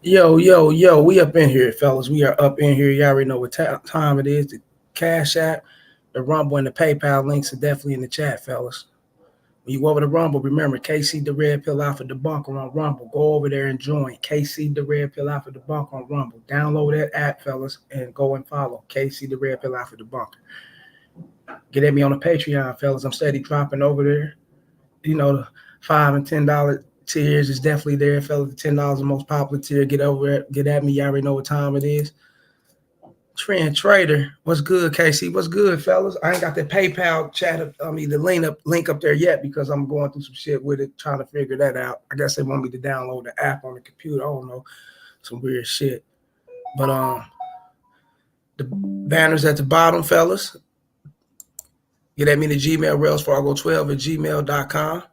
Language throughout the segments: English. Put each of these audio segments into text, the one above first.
Yo, we up in here, fellas. We are up in here. You already know what time it is. The Cash App, the Rumble, and the PayPal links are definitely in the chat, fellas. When you go over to Rumble, remember KC the Red Pill Alpha Debunker on Rumble. Go over there and join KC the Red Pill Alpha Debunker on Rumble. Download that app, fellas, and go and follow KC the Red Pill Alpha Debunker. Get at me on the Patreon, fellas. I'm steady dropping over there. The $5 and $10 tiers is definitely there, fellas. The $10 the most popular tier. Get over it. Get at me. You already know what time it is. Trend Trader, what's good, KC? What's good, fellas? I ain't got the PayPal chat. The link up there yet because I'm going through some shit with it, trying to figure that out. I guess they want me to download the app on the computer. I don't know, some weird shit. But the banners at the bottom, fellas. Get at me to Gmail, railsfargo12 at gmail.com.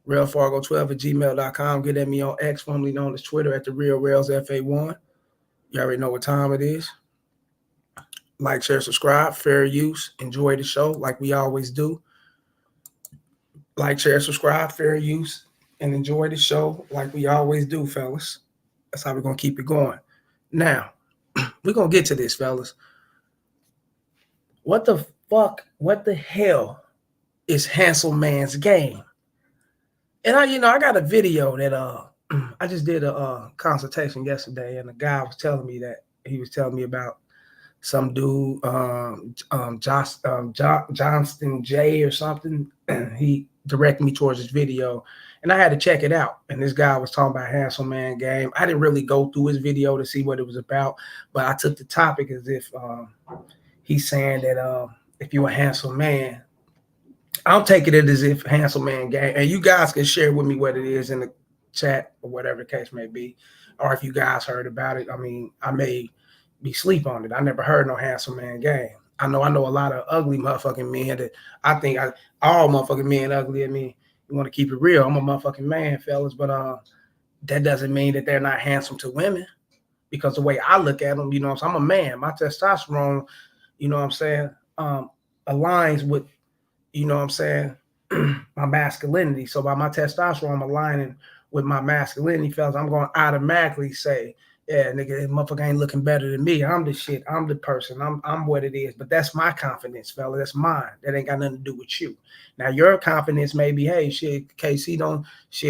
Railfargo12 at gmail.com. Get at me on X, formerly known as Twitter, at the Real Rails FA1. You already know what time it is. Like, share, subscribe, fair use. Enjoy the show like we always do. Like, share, subscribe, fair use, and enjoy the show like we always do, fellas. That's how we're going to keep it going. Now, we're going to get to this, fellas. What the fuck, what the hell is Hansel Man's game? And I got a video that I just did a consultation yesterday, and the guy was telling me that he was telling me about some dude, Johnston J or something. He directed me towards this video, and I had to check it out. And this guy was talking about Hansel Man game. I didn't really go through his video to see what it was about, but I took the topic as if he's saying that if you're a handsome man, I'm taking it as if Hansel Man game, and you guys can share with me what it is in the chat or whatever the case may be, or if you guys heard about it. I may be sleep on it. I never heard no Hansel Man game. I know a lot of ugly motherfucking men that I think all motherfucking men ugly. You want to keep it real. I'm a motherfucking man, fellas, but that doesn't mean that they're not handsome to women, because the way I look at them, I'm a man. My testosterone, aligns with, my masculinity. So by my testosterone, I'm aligning with my masculinity, fellas. I'm going to automatically say, yeah, nigga, this motherfucker ain't looking better than me. I'm the shit. I'm the person. I'm what it is. But that's my confidence, fella. That's mine. That ain't got nothing to do with you. Now, your confidence may be, hey, shit, KC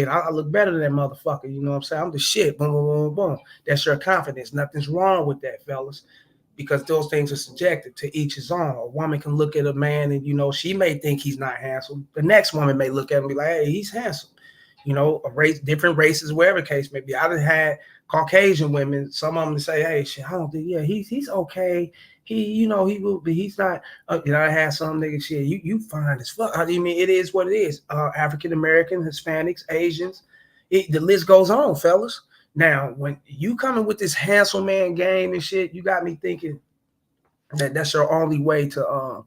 I look better than that motherfucker. You know what I'm saying? I'm the shit. Boom, boom, boom, boom. That's your confidence. Nothing's wrong with that, fellas, because those things are subjective. To each his own. A woman can look at a man and, she may think he's not handsome. The next woman may look at him and be like, hey, he's handsome. A race, different races, whatever case may be. I done had Caucasian women, some of them say, hey, shit, I don't think, yeah, he's okay. He will be, he's not, I had some nigga, shit, you fine as fuck. It is what it is. African-American, Hispanics, Asians, the list goes on, fellas. Now, when you coming with this Hansel Man game and shit, you got me thinking that that's your only way to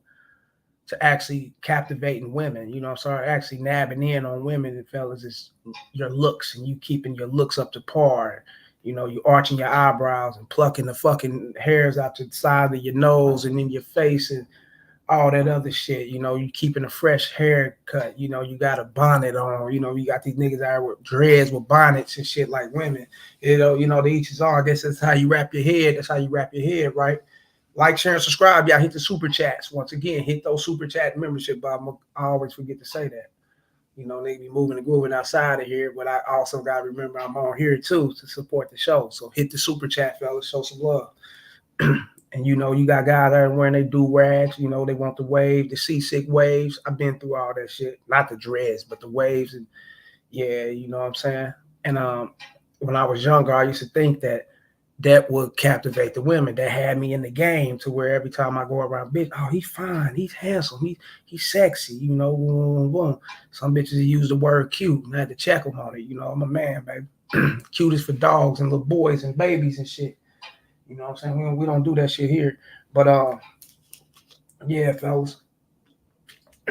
actually captivating women, actually nabbing in on women and fellas, is your looks, and you keeping your looks up to par. You arching your eyebrows and plucking the fucking hairs out to the side of your nose and in your face and all that other shit. You keeping a fresh haircut. You got a bonnet on. You got these niggas out with dreads with bonnets and shit like women. To each his own. I guess that's how you wrap your head. That's how you wrap your head, right? Like, share, and subscribe. Y'all hit the super chats. Once again, hit those super chat membership, but I always forget to say that. They be moving and grooving outside of here, but I also got to remember I'm on here too to support the show. So hit the super chat, fellas. Show some love. And you got guys out wearing they do-rags. They want the wave, the seasick waves. I've been through all that shit. Not the dreads, but the waves. And yeah, you know what I'm saying? And when I was younger, I used to think that would captivate the women. That had me in the game to where every time I go around, bitch, oh, he's fine, he's handsome, he's sexy, boom, boom. Some bitches use the word cute, and I had to check them on it. I'm a man, baby. Cute is for dogs and little boys and babies and shit. You know what I'm saying? We don't do that shit here. But yeah, fellas.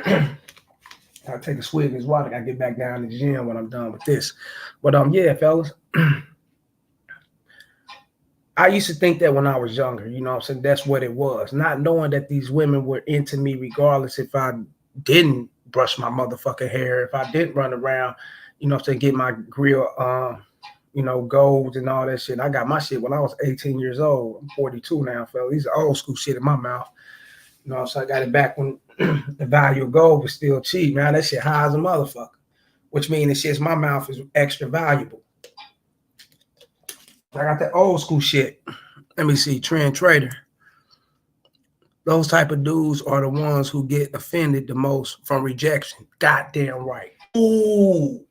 I'll take a swig of this water. I gotta get back down to the gym when I'm done with this. But yeah, fellas. I used to think that when I was younger, what I'm saying? That's what it was. Not knowing that these women were into me regardless if I didn't brush my motherfucking hair, if I didn't run around, get my grill you know, golds and all that shit. I got my shit when I was 18 years old. I'm 42 now, fella. These are old school shit in my mouth. You know, so I got it back when the value of gold was still cheap. Now that shit high as a motherfucker, which means the shit in my mouth is extra valuable. I got that old school shit. Let me see, Trend Trader. Those type of dudes are the ones who get offended the most from rejection. Goddamn right. Ooh.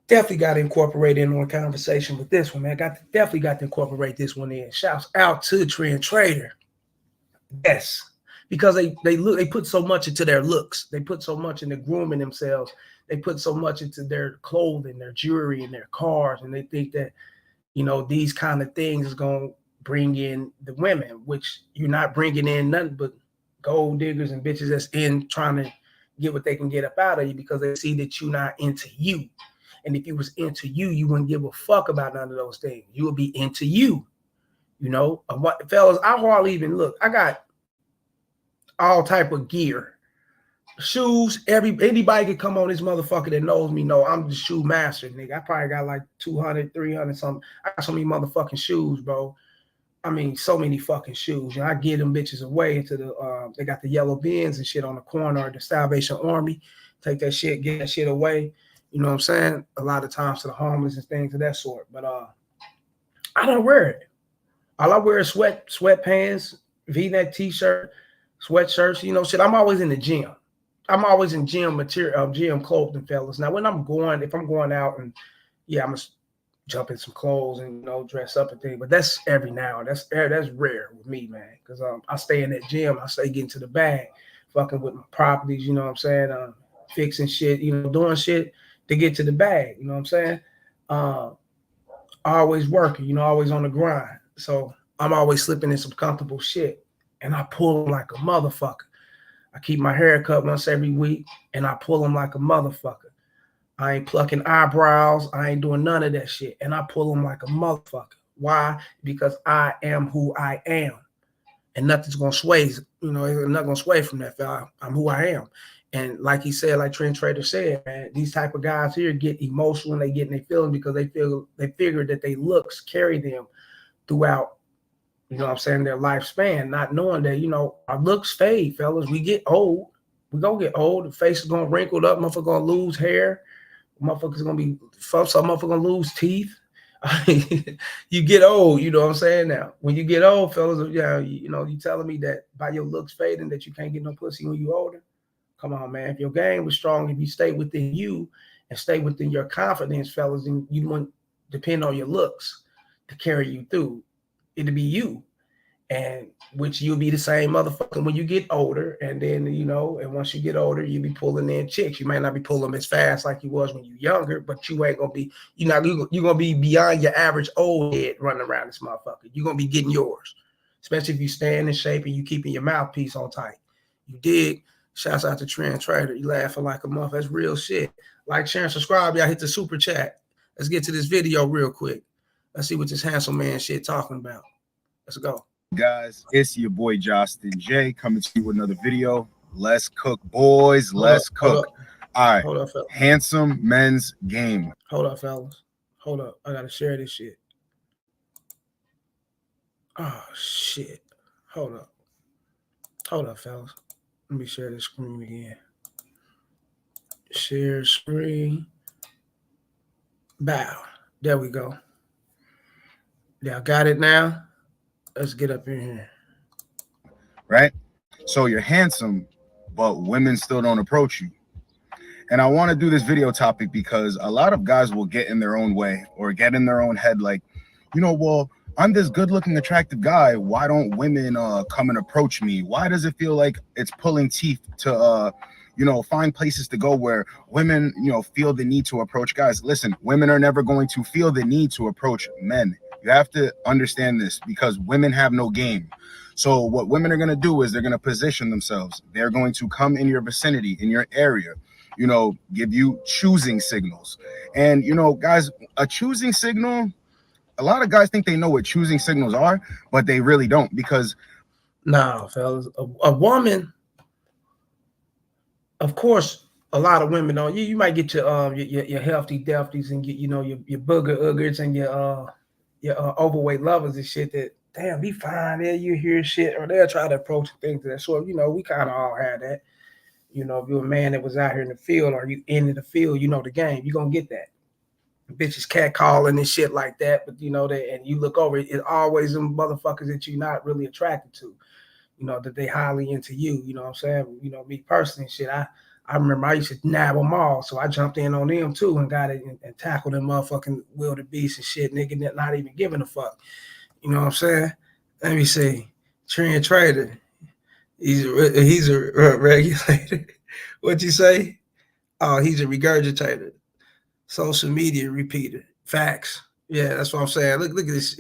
Definitely got to incorporate in on a conversation with this one, man. Definitely got to incorporate this one in. Shouts out to Trend Trader. Yes, because they put so much into their looks. They put so much into grooming themselves. They put so much into their clothing, their jewelry, and their cars, and they think that, you know, these kind of things is gonna bring in the women, which you're not bringing in nothing but gold diggers and bitches that's in trying to get what they can get up out of you because they see that you're not into you. And if you was into you, you wouldn't give a fuck about none of those things. You would be into you. You know, fellas, I hardly even look. I got all type of gear, shoes. Anybody can come on this motherfucker that knows me. Know I'm the shoe master, nigga. I probably got like 200, 300 something. I got so many motherfucking shoes, bro. I mean, so many fucking shoes. You know, I give them bitches away into the. They got the yellow bins and shit on the corner of the Salvation Army. Take that shit, get that shit away. You know what I'm saying? A lot of times to the homeless and things of that sort. But I don't wear it. All I wear is sweatpants, V-neck t-shirt, sweatshirts, you know, shit. I'm always in the gym. I'm always in gym material, gym clothing, fellas. Now, when if I'm going out and, yeah, I'm going to jump in some clothes and, you know, dress up and things. But that's every now and that's rare with me, man. Because I stay in that gym. I stay getting to the bag, fucking with my properties, you know what I'm saying? Fixing shit, you know, doing shit to get to the bag, you know what I'm saying? Always working, you know, always on the grind. So I'm always slipping in some comfortable shit. And I pull them like a motherfucker. I keep my hair cut once every week, and I pull them like a motherfucker. I ain't plucking eyebrows. I ain't doing none of that shit. And I pull them like a motherfucker. Why? Because I am who I am. And nothing's going to sway. You know, it's not going to sway from that. I'm who I am. And like he said, like Trend Trader said, man, these type of guys here get emotional and they get in their feelings because they figure that they looks carry them throughout, you know what I'm saying, their lifespan, not knowing that, you know, our looks fade, fellas. We get old. We're going to get old. The face is going to wrinkle up. Motherfucker going to lose hair. Motherfucker's going to be, some motherfucker going to lose teeth. You get old, you know what I'm saying? Now, when you get old, fellas, yeah, you know, you telling me that by your looks fading that you can't get no pussy when you older? Come on, man. If your game was strong, if you stay within you and stay within your confidence, fellas, and you wouldn't depend on your looks to carry you through. It'll be you. And which you'll be the same motherfucker when you get older. And then, you know, and once you get older, you'll be pulling in chicks. You might not be pulling them as fast like you was when you younger, but you ain't gonna be, you're gonna be beyond your average old head running around this motherfucker. You're gonna be getting yours. Especially if you staying in shape and you keeping your mouthpiece on tight. You dig? Shouts out to Trend Trader. You laughing like a muff. That's real shit. Like, share, and subscribe. Y'all hit the super chat. Let's get to this video real quick. Let's see what this handsome man shit talking about. Let's go. Guys, it's your boy Justin J coming to you with another video. Let's cook, boys. Let's cook. All right. Hold up, fellas. Handsome men's game. Hold up, fellas. Hold up. I gotta share this shit. Oh shit. Hold up. Hold up, fellas. Let me share this screen again. Share screen. Bow. There we go. Y'all got it now? Let's get up in here. Right? So you're handsome, but women still don't approach you. And I want to do this video topic because a lot of guys will get in their own way or get in their own head like, you know, well, I'm this good-looking, attractive guy. Why don't women come and approach me? Why does it feel like it's pulling teeth to, you know, find places to go where women, you know, feel the need to approach guys? Listen, women are never going to feel the need to approach men. You have to understand this because women have no game. So what women are going to do is they're going to position themselves. They're going to come in your vicinity, in your area, you know, give you choosing signals. And, you know, guys, a choosing signal, a lot of guys think they know what choosing signals are, but they really don't because. Nah, fellas, a woman, of course, a lot of women don't. You might get your healthy defties and get your booger uggers and your overweight lovers and shit that damn be fine. There you hear shit or they'll try to approach things of that sort. We kind of all had that. If you're a man that was out here in the field or you in the field, the game, you're gonna get that. Bitches catcalling and shit like that, but and you look over it's always them motherfuckers that you're not really attracted to, that they highly into you, what I'm saying? Me personally, shit, I remember I used to nab them all, so I jumped in on them too and got it and tackled them motherfucking wildebeest and shit, nigga, not even giving a fuck. You know what I'm saying? Let me see. Trend Trader. He's a regulator. What'd you say? Oh, he's a regurgitator. Social media repeater. Facts. Yeah, that's what I'm saying. Look at this,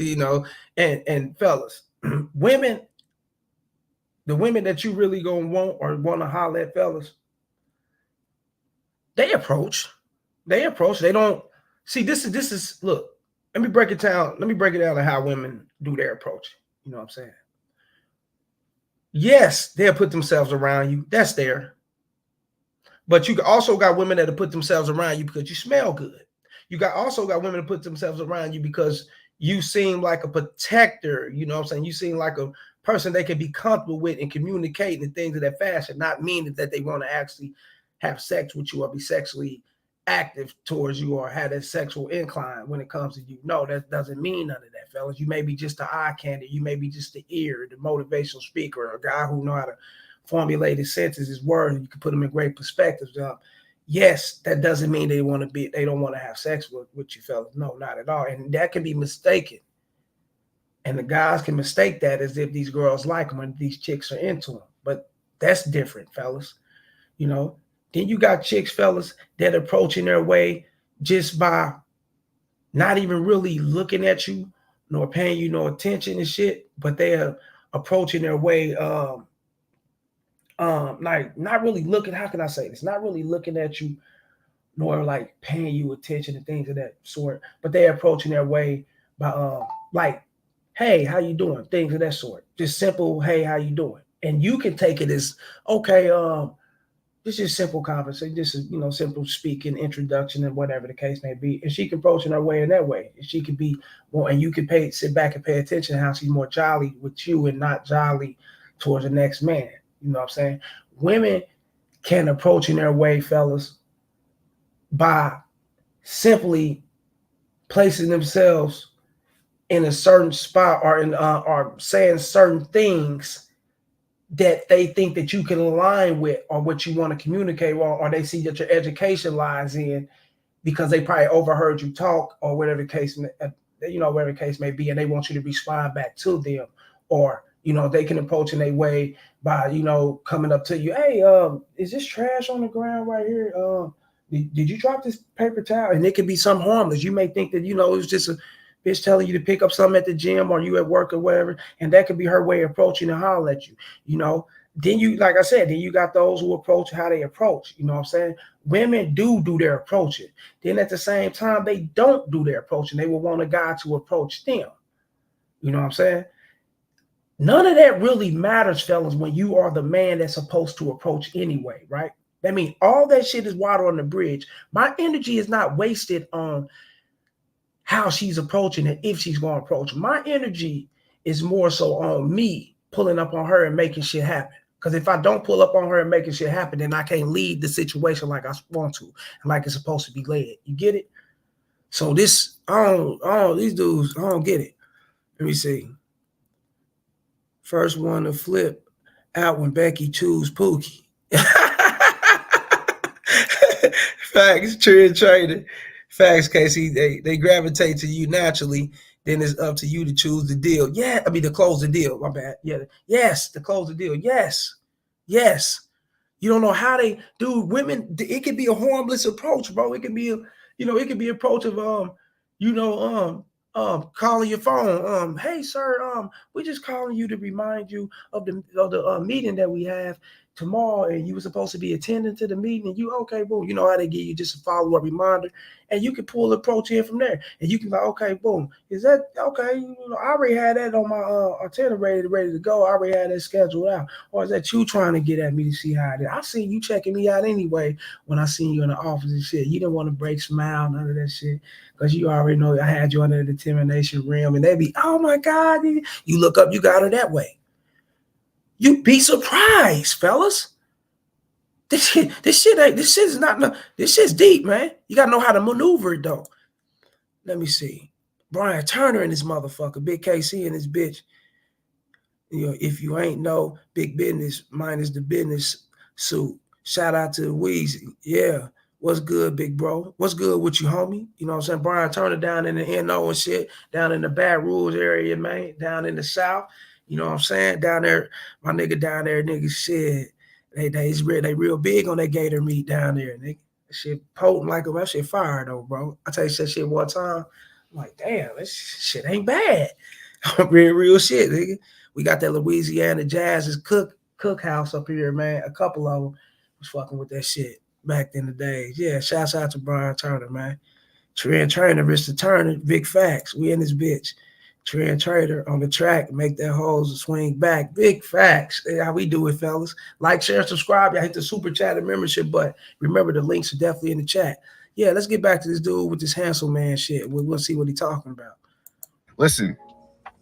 and fellas, women, the women that you really gonna want or want to holler at, fellas, they approach. They don't see this is look, let me break it down. Let me break it down to how women do their approach. You know what I'm saying? Yes, they'll put themselves around you. That's there. But you also got women that'll put themselves around you because you smell good. You also got women that put themselves around you because you seem like a protector. You know what I'm saying? You seem like a person they can be comfortable with and communicate and things of that fashion, not meaning that they want to actually have sex with you or be sexually active towards you or have that sexual incline when it comes to you. No, that doesn't mean none of that, fellas. You may be just the eye candy. You may be just the ear, the motivational speaker, or a guy who know how to formulate his sentences, his words, and you can put them in great perspectives. Yes, that doesn't mean they don't want to have sex with you, fellas. No, not at all. And that can be mistaken. And the guys can mistake that as if these girls like them and these chicks are into them. But that's different, fellas. Then you got chicks, fellas, that approaching their way just by not even really looking at you, nor paying you no attention and shit, but they are approaching their way like not really looking, how can I say this? Not really looking at you, nor like paying you attention and things of that sort, but they're approaching their way by like, hey, how you doing? Things of that sort. Just simple, hey, how you doing? And you can take it as, okay, this is simple conversation. This is, simple speaking, introduction, and whatever the case may be. And she can approach in her way in that way. And she could be more, and you can sit back and pay attention to how she's more jolly with you and not jolly towards the next man. You know what I'm saying? Women can approach in their way, fellas, by simply placing themselves in a certain spot or saying certain things that they think that you can align with or what you want to communicate or they see that your education lies in because they probably overheard you talk or whatever the case may be, and they want you to respond back to them. Or they can approach in a way by coming up to you, hey, is this trash on the ground right here? Did you drop this paper towel? And it could be some harmless. You may think that it's just a bitch telling you to pick up something at the gym or you at work or whatever, and that could be her way of approaching and holler at you. Then you, like I said, then you got those who approach how they approach. You know what I'm saying? Women do their approaching. Then at the same time, they don't do their approaching. They will want a guy to approach them. You know what I'm saying? None of that really matters, fellas, when you are the man that's supposed to approach anyway, right? That means all that shit is water on the bridge. My energy is not wasted on how she's approaching and if she's going to approach. My energy is more so on me pulling up on her and making shit happen. Because if I don't pull up on her and making shit happen, then I can't lead the situation like I want to and like it's supposed to be led. You get it? So these dudes, I don't get it. Let me see. First one to flip out when Becky choose Pookie. Facts, Trend Trader. Facts, Casey. They gravitate to you naturally. Then it's up to you to choose the deal. Yeah, to close the deal. My bad. Yeah. Yes, to close the deal. Yes. You don't know how they do. Women, it could be a harmless approach, bro. It could be it could be approach of calling your phone. Hey sir, we just calling you to remind you of the meeting that we have tomorrow and you were supposed to be attending to the meeting and you okay, boom. You know how they give you just a follow-up reminder and you can pull the approach in from there. And you can go, okay, boom. Is that okay? You know, I already had that on my itinerary ready to go. I already had that scheduled out. Or is that you trying to get at me to see how it is? I seen you checking me out anyway when I seen you in the office and shit. You didn't want to break smile, none of that shit. Because you already know I had you under the determination realm. And they be, oh my God. You look up, you got her that way. You'd be surprised, fellas. This shit's deep, man. You gotta know how to maneuver it though. Let me see. Brian Turner and this motherfucker, Big KC and this bitch. You know, if you ain't know, big business minus the business suit. Shout out to Weezy. Yeah. What's good, big bro? What's good with you, homie? You know what I'm saying? Brian Turner down in the NO and shit, down in the Baton Rouge area, man, down in the South. You know what I'm saying? Down there, my nigga down there, nigga, shit. They real big on that gator meat down there, nigga. That shit potent like that shit fire though, bro. I tell you that shit one time. I'm like, damn, this shit ain't bad. real shit, nigga. We got that Louisiana Jazz's cookhouse up here, man. A couple of them was fucking with that shit back in the days. Yeah, shouts out to Brian Turner, man. Trent Turner, Mr. Turner, big facts. We in this bitch. Trent Trader on the track, make that hose swing back. Big facts. How we do it, fellas. Like, share, subscribe. Y'all hit the super chat and membership button. Remember, the links are definitely in the chat. Yeah, let's get back to this dude with this handsome man shit. We'll see what he's talking about. Listen,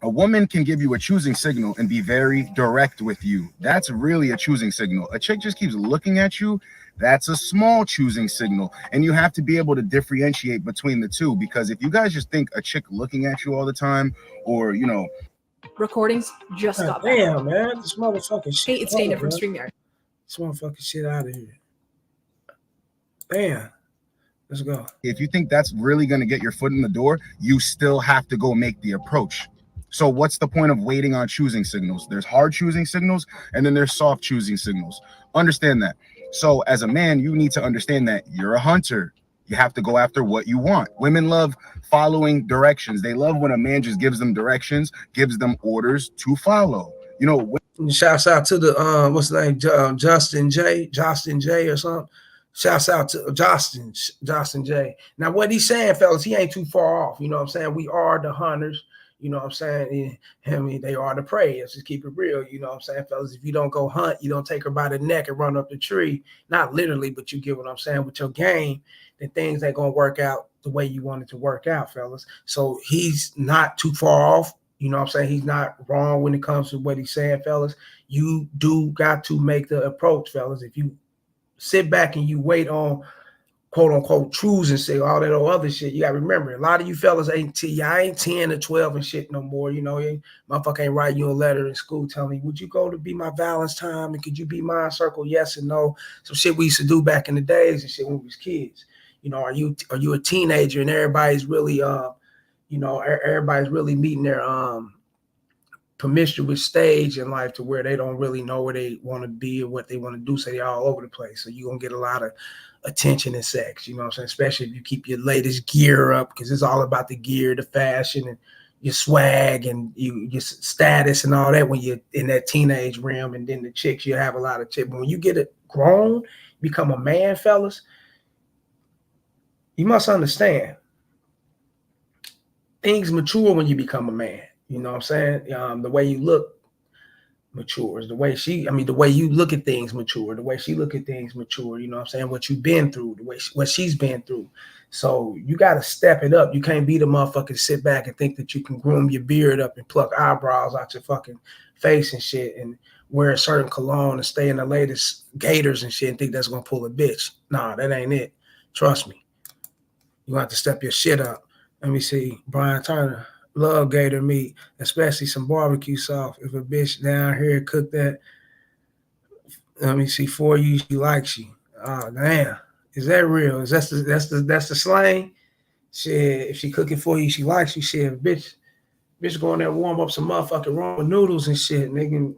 a woman can give you a choosing signal and be very direct with you. That's really a choosing signal. A chick just keeps looking at you. That's a small choosing signal. And you have to be able to differentiate between the two, because if you guys just think a chick looking at you all the time, or, you know. Recordings just got back. Damn, man. This motherfucking shit. Hey, it's Dana from StreamYard. This motherfucking shit out of here. Damn. Let's go. If you think that's really going to get your foot in the door, you still have to go make the approach. So what's the point of waiting on choosing signals? There's hard choosing signals, and then there's soft choosing signals. Understand that. So as a man, you need to understand that you're a hunter. You have to go after what you want. Women love following directions. They love when a man just gives them directions, gives them orders to follow. You know, shouts out to the what's the name, Justin J or something. Shouts out to Justin J. Now what he's saying, fellas, he ain't too far off. You know what I'm saying? We are the hunters. You know what I'm saying? I mean, they are the prey. Let's just keep it real. You know what I'm saying, fellas? If you don't go hunt, you don't take her by the neck and run up the tree. Not literally, but you get what I'm saying. With your game, then things ain't going to work out the way you want it to work out, fellas. So he's not too far off. You know what I'm saying? He's not wrong when it comes to what he's saying, fellas. You do got to make the approach, fellas. If you sit back and you wait on quote unquote truths and say all that other shit, you gotta remember, a lot of you fellas ain't 10 or 12 and shit no more. You know, motherfucker ain't write you a letter in school telling me, would you go to be my Valentine and could you be my circle? Yes and no. Some shit we used to do back in the days and shit when we was kids. You know, are you a teenager and everybody's really you know, everybody's really meeting their promiscuous stage in life to where they don't really know where they want to be or what they want to do, so they're all over the place. So you're gonna get a lot of attention and sex, you know what I'm saying? Especially if you keep your latest gear up, because it's all about the gear, the fashion, and your swag and your status and all that when you're in that teenage realm. And then the chicks, you have a lot of chicks. But when you get it grown, become a man, fellas, you must understand things mature when you become a man. You know what I'm saying? The way you look matures. The way you look at things mature. The way she look at things mature. You know what I'm saying? What you've been through, the way what she's been through. So you got to step it up. You can't be the motherfucker to sit back and think that you can groom your beard up and pluck eyebrows out your fucking face and shit and wear a certain cologne and stay in the latest gators and shit and think that's going to pull a bitch. Nah, that ain't it. Trust me. You have to step your shit up. Let me see. Brian Turner. Love gator meat, especially some barbecue sauce. If a bitch down here cook that, let me see, for you, she likes you. Oh damn, is that real? Is that's the slang? Shit, if she cooking for you, she likes you. Shit, bitch go in there warm up some motherfucking ramen noodles and shit. And they can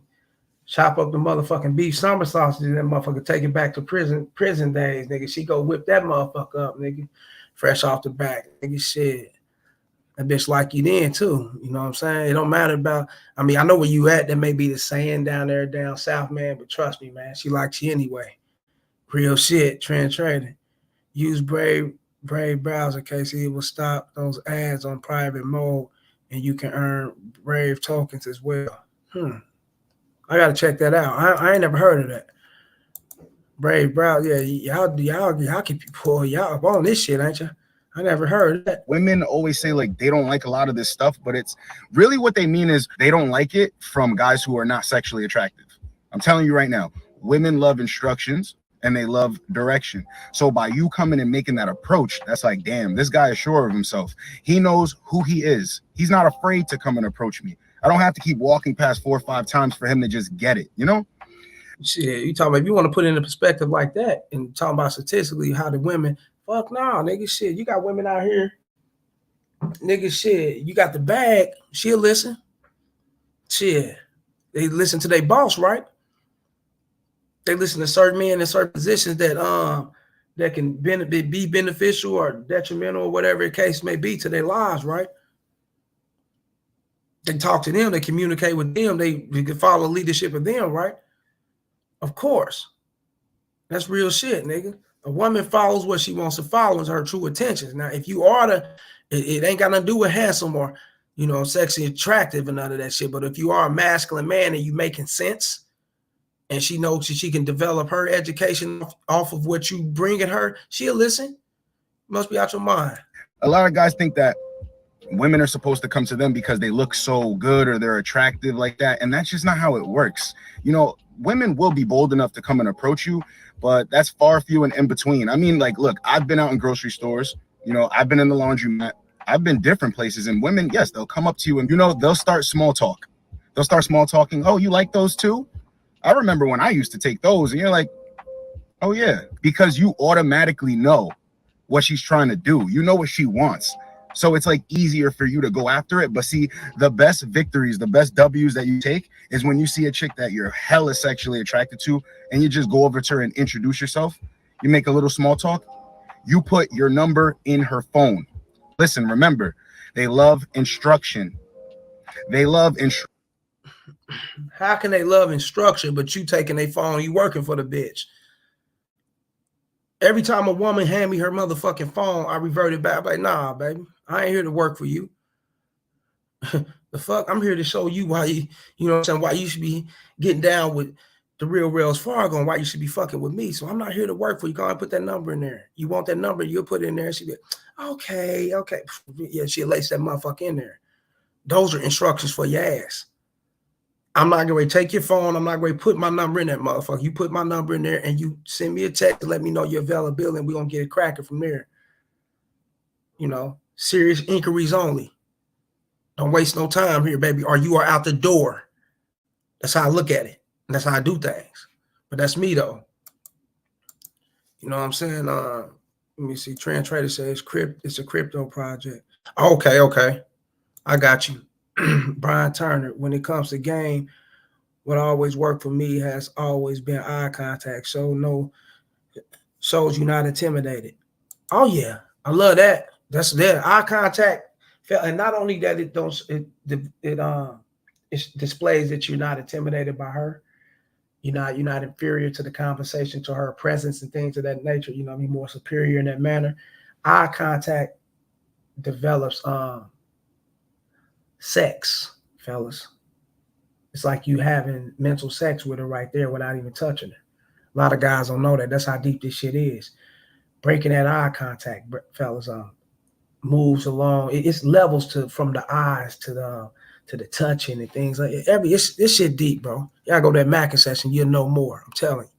chop up the motherfucking beef summer sausage and that motherfucker take it back to prison days, nigga. She go whip that motherfucker up, nigga, fresh off the back, nigga. Shit. that bitch like you then too. You know what I'm saying? It don't matter about, I mean, I know where you at. That may be the saying down there, down south, man, but trust me, man, she likes you anyway. Real shit, trend trading. Use Brave browser, Casey. It will stop those ads on private mode, and you can earn Brave tokens as well. I gotta check that out. I ain't never heard of that. Brave browser, yeah, y'all keep people y'all up on this shit, ain't you? I never heard of that. Women always say like they don't like a lot of this stuff, but it's really what they mean is they don't like it from guys who are not sexually attractive. I'm telling you right now, women love instructions and they love direction. So by you coming and making that approach, that's like, damn, this guy is sure of himself. He knows who he is. He's not afraid to come and approach me. I don't have to keep walking past 4 or 5 times for him to just get it, you know? Shit, you talking about if you want to put it in a perspective like that and talking about statistically how the women, fuck no, nigga, shit. You got women out here, nigga, shit. You got the bag, she'll listen. Shit, they listen to their boss, right? They listen to certain men in certain positions that can be beneficial or detrimental or whatever the case may be to their lives, right? They talk to them, they communicate with them, they can follow leadership of them, right? Of course. That's real shit, nigga. A woman follows what she wants to follow, is her true intentions. Now, if you are it ain't got nothing to do with handsome or, you know, sexy attractive and none of that shit. But if you are a masculine man and you making sense, and she knows that she can develop her education off of what you bring at her, she'll listen. Must be out your mind. A lot of guys think that women are supposed to come to them because they look so good or they're attractive like that. And that's just not how it works. You know, women will be bold enough to come and approach you, but that's far few and in between. I mean, like, look, I've been out in grocery stores, you know, I've been in the laundromat, I've been different places, and women, yes, they'll come up to you and, you know, they'll start small talk. They'll start small talking. Oh, you like those too? I remember when I used to take those, and you're like, oh yeah, because you automatically know what she's trying to do. You know what she wants. So it's like easier for you to go after it. But see, the best victories, the best W's that you take is when you see a chick that you're hella sexually attracted to and you just go over to her and introduce yourself. You make a little small talk. You put your number in her phone. Listen, remember, they love instruction. They love instruction. How can they love instruction, but you taking their phone, you working for the bitch? Every time a woman hand me her motherfucking phone, I revert it back. I'm like, nah, baby, I ain't here to work for you. The fuck? I'm here to show you why you know what I'm saying, why you should be getting down with the real Wells Fargo and why you should be fucking with me. So I'm not here to work for you. Go ahead and put that number in there. You want that number, you'll put it in there. She'll be okay. Yeah, she'll lace that motherfucker in there. Those are instructions for your ass. I'm not going to take your phone. I'm not going to put my number in that motherfucker. You put my number in there and you send me a text to let me know your availability, and we're going to get it cracking from there. You know, serious inquiries only. Don't waste no time here, baby, or you are out the door. That's how I look at it. And that's how I do things. But that's me, though. You know what I'm saying? Let me see. Trend Trader says it's a crypto project. Okay. I got you. Brian Turner, when it comes to game, what always worked for me has always been eye contact. So shows you're not intimidated. Oh yeah, I love that. That's there. Eye contact, and not only that, it displays that you're not intimidated by her. You're not inferior to the conversation, to her presence and things of that nature. You know, be more superior in that manner. Eye contact develops sex, fellas. It's like you having mental sex with her right there without even touching her. A lot of guys don't know that. That's how deep this shit is. Breaking that eye contact, fellas, moves along. It's levels from the eyes to the touching and things like that. This shit deep, bro. Y'all go to that Mackin session, you'll know more. I'm telling you.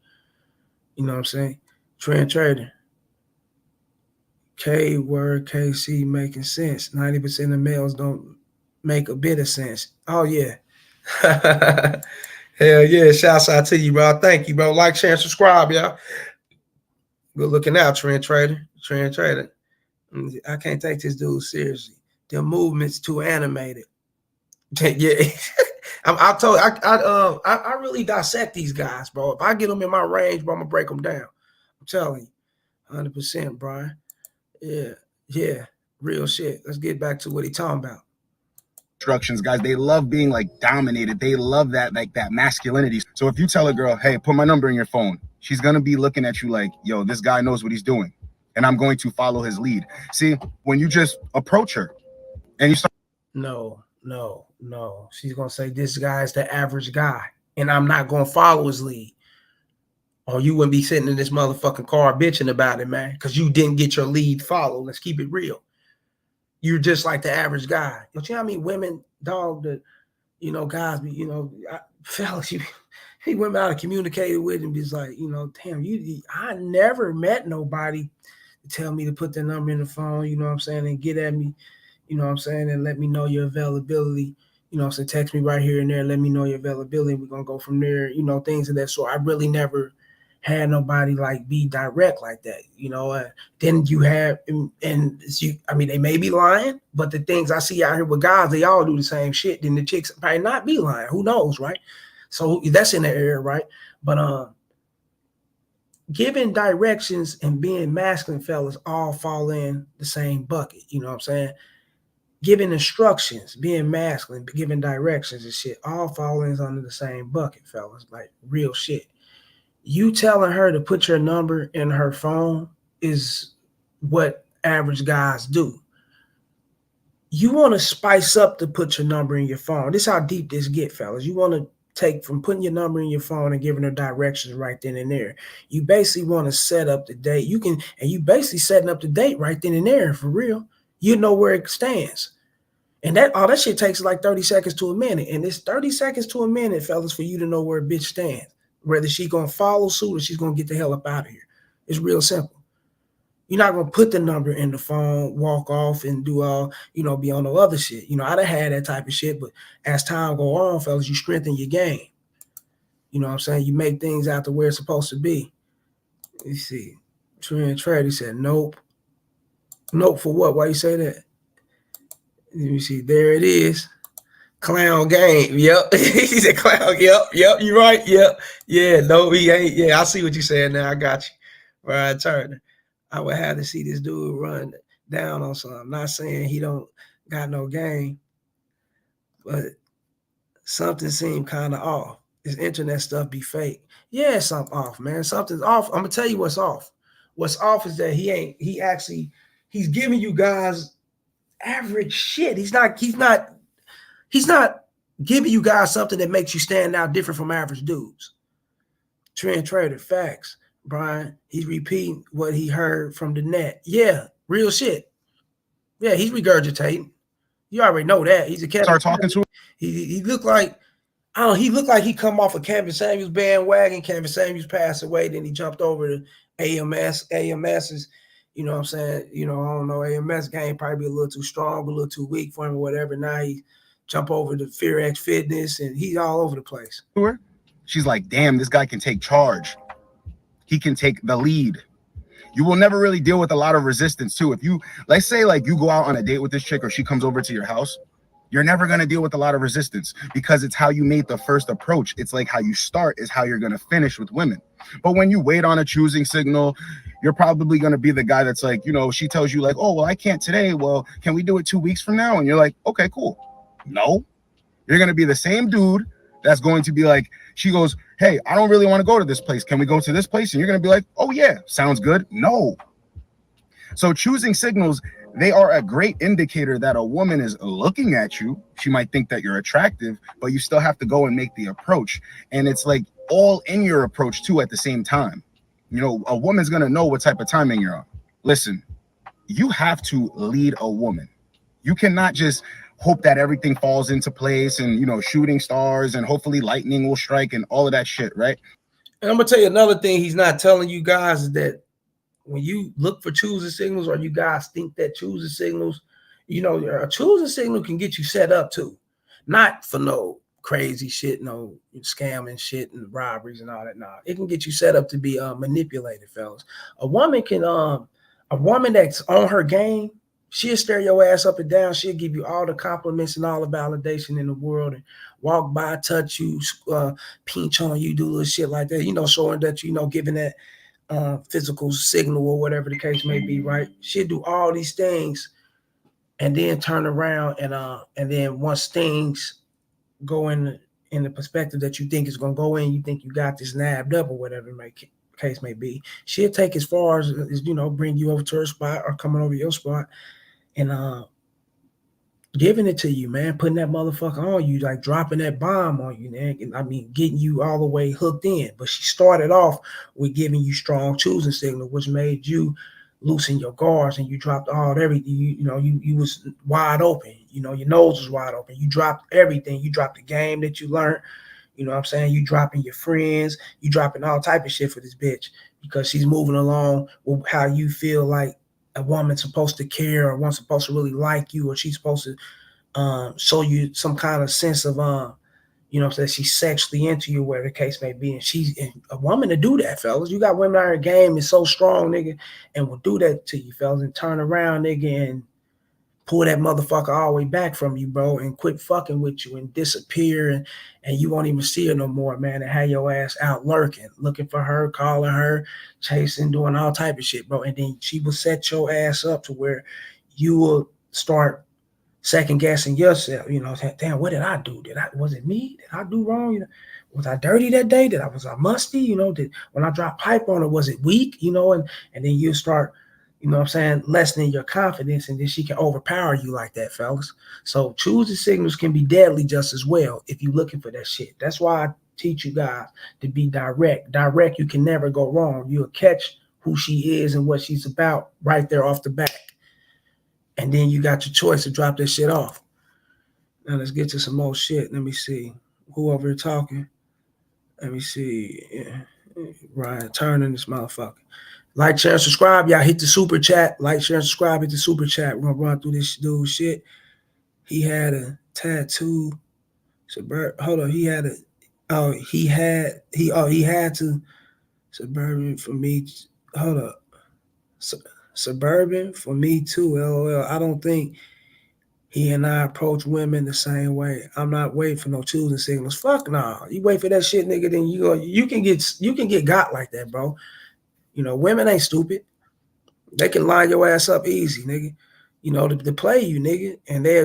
You know what I'm saying? Trend Trader. K word KC making sense. 90% of males don't make a bit of sense. Oh yeah. Hell yeah. Shouts out to you, bro. Thank you, bro. Like, share, and subscribe, y'all. Good looking out, Trend Trader. I can't take this dude seriously. Their movements too animated. Yeah. I really dissect these guys, bro. If I get them in my range, bro, I'm gonna break them down. I'm telling you. 100%, Brian. Yeah. Real shit. Let's get back to what he talking about. Instructions, guys. They love being like dominated. They love that, like that masculinity. So if you tell a girl, hey, put my number in your phone, she's gonna be looking at you like, yo, this guy knows what he's doing, and I'm going to follow his lead. See, when you just approach her and you start, no, she's gonna say this guy's the average guy, and I'm not gonna follow his lead. Or you wouldn't be sitting in this motherfucking car bitching about it, man, because you didn't get your lead followed. Let's keep it real. You're just like the average guy. You know how many women, dog, that, you know, guys, you know, fellas, you women out of communicated with and be like, you know, damn, I never met nobody to tell me to put their number in the phone, you know what I'm saying, and get at me, you know what I'm saying, and let me know your availability, you know what I'm saying, text me right here and there, let me know your availability, we're going to go from there, you know, things of that sort. I really never had nobody like be direct like that, you know. Then you have, and you, I mean, they may be lying, but the things I see out here with guys, they all do the same shit. Then the chicks probably not be lying. Who knows, right? So that's in the air, right? But giving directions and being masculine, fellas, all fall in the same bucket. You know what I'm saying? Giving instructions, being masculine, giving directions and shit, all fall in under the same bucket, fellas. Like real shit. You telling her to put your number in her phone is what average guys do. You want to spice up to put your number in your phone. This is how deep this get, fellas. You want to take from putting your number in your phone and giving her directions right then and there. You basically want to set up the date. You basically setting up the date right then and there, for real. You know where it stands. And that shit takes like 30 seconds to a minute. And it's 30 seconds to a minute, fellas, for you to know where a bitch stands. Whether she's going to follow suit or she's going to get the hell up out of here. It's real simple. You're not going to put the number in the phone, walk off, and do all, you know, be on the other shit. You know, I done had that type of shit, but as time go on, fellas, you strengthen your game. You know what I'm saying? You make things out to where it's supposed to be. You see, Trey, he said, nope. Nope for what? Why you say that? Let me see. There it is. Clown game. Yep. He said clown. Yep. You're right. Yep. Yeah. No, he ain't. Yeah, I see what you're saying now. I got you. Brian Turner. I would have to see this dude run down on something. I'm not saying he don't got no game, but something seemed kind of off. This internet stuff be fake. Yeah, something off, man. Something's off. I'm gonna tell you what's off. What's off is that he's giving you guys average shit. He's not giving you guys something that makes you stand out different from average dudes. Trend Trader, facts. Brian, he's repeating what he heard from the net. Yeah, real shit. Yeah, he's regurgitating. You already know that. He's a cat. Start talking to him. He looked like, I don't know, he looked like he come off of Kevin Samuels bandwagon. Kevin Samuels passed away, then he jumped over to AMS. AMS is, you know what I'm saying? You know, I don't know, AMS game probably be a little too strong, a little too weak for him or whatever. Now he jump over to Fear X Fitness, and he's all over the place. She's like, damn, this guy can take charge. He can take the lead. You will never really deal with a lot of resistance too. If you, let's say like you go out on a date with this chick or she comes over to your house, you're never going to deal with a lot of resistance because it's how you made the first approach. It's like how you start is how you're going to finish with women. But when you wait on a choosing signal, you're probably going to be the guy that's like, you know, she tells you like, oh, well, I can't today. Well, can we do it 2 weeks from now? And you're like, okay, cool. No, you're going to be the same dude that's going to be like, she goes, hey, I don't really want to go to this place. Can we go to this place? And you're going to be like, oh yeah, sounds good. No. So choosing signals, they are a great indicator that a woman is looking at you. She might think that you're attractive, but you still have to go and make the approach. And it's like all in your approach too at the same time. You know, a woman's going to know what type of timing you're on. Listen, you have to lead a woman. You cannot just hope that everything falls into place and, you know, shooting stars and hopefully lightning will strike and all of that shit, right? And I'm going to tell you another thing he's not telling you guys is that when you look for choosing signals or you guys think that choosing signals, you know, a choosing signal can get you set up too. Not for no crazy shit, no scamming shit and robberies and all that. Nah, it can get you set up to be manipulated, fellas. A woman that's on her game, she'll stare your ass up and down. She'll give you all the compliments and all the validation in the world and walk by, touch you, pinch on you, do little shit like that, you know, showing that, you know, giving that physical signal or whatever the case may be, right? She'll do all these things and then turn around and then once things go in the perspective that you think is gonna go in, you think you got this nabbed up or whatever case may be, she'll take as far as bring you over to her spot or coming over your spot and giving it to you, man, putting that motherfucker on you, like dropping that bomb on you, man. I mean, getting you all the way hooked in. But she started off with giving you strong choosing signal, which made you loosen your guards and you dropped everything. You was wide open. Your nose was wide open. You dropped everything. You dropped the game that you learned. You know what I'm saying? You dropping your friends. You dropping all type of shit for this bitch because she's moving along with how you feel like a woman's supposed to care or one's supposed to really like you or she's supposed to show you some kind of sense of that she's sexually into you, whatever the case may be. And she's a woman to do that, fellas. You got women out here game is so strong, nigga, and will do that to you, fellas, and turn around, nigga, and pull that motherfucker all the way back from you, bro, and quit fucking with you and disappear and you won't even see her no more, man, and have your ass out looking for her, calling her, chasing, doing all type of shit, bro. And then she will set your ass up to where you will start second guessing yourself. Damn, what did I do? Was it me? Did I do wrong? Was I dirty that day? Was I musty? When I dropped pipe on her, was it weak? And then you start, lessening your confidence, and then she can overpower you like that, fellas. So choosing signals can be deadly just as well if you're looking for that shit. That's why I teach you guys to be direct. Direct, you can never go wrong. You'll catch who she is and what she's about right there off the bat. And then you got your choice to drop that shit off. Now let's get to some more shit. Let me see. Who over here talking? Let me see. Yeah. Ryan Turner, this motherfucker. Like, share, and subscribe. Y'all hit the super chat. Like, share, and subscribe. Hit the super chat. We're going to run through this dude's shit. He had a tattoo. Hold on. He had to. Suburban for me. Hold up. Suburban for me too, LOL. I don't think he and I approach women the same way. I'm not waiting for no choosing signals. Fuck nah. You wait for that shit, nigga, then you can get got like that, bro. Women ain't stupid. They can line your ass up easy, nigga. To play you, nigga. And they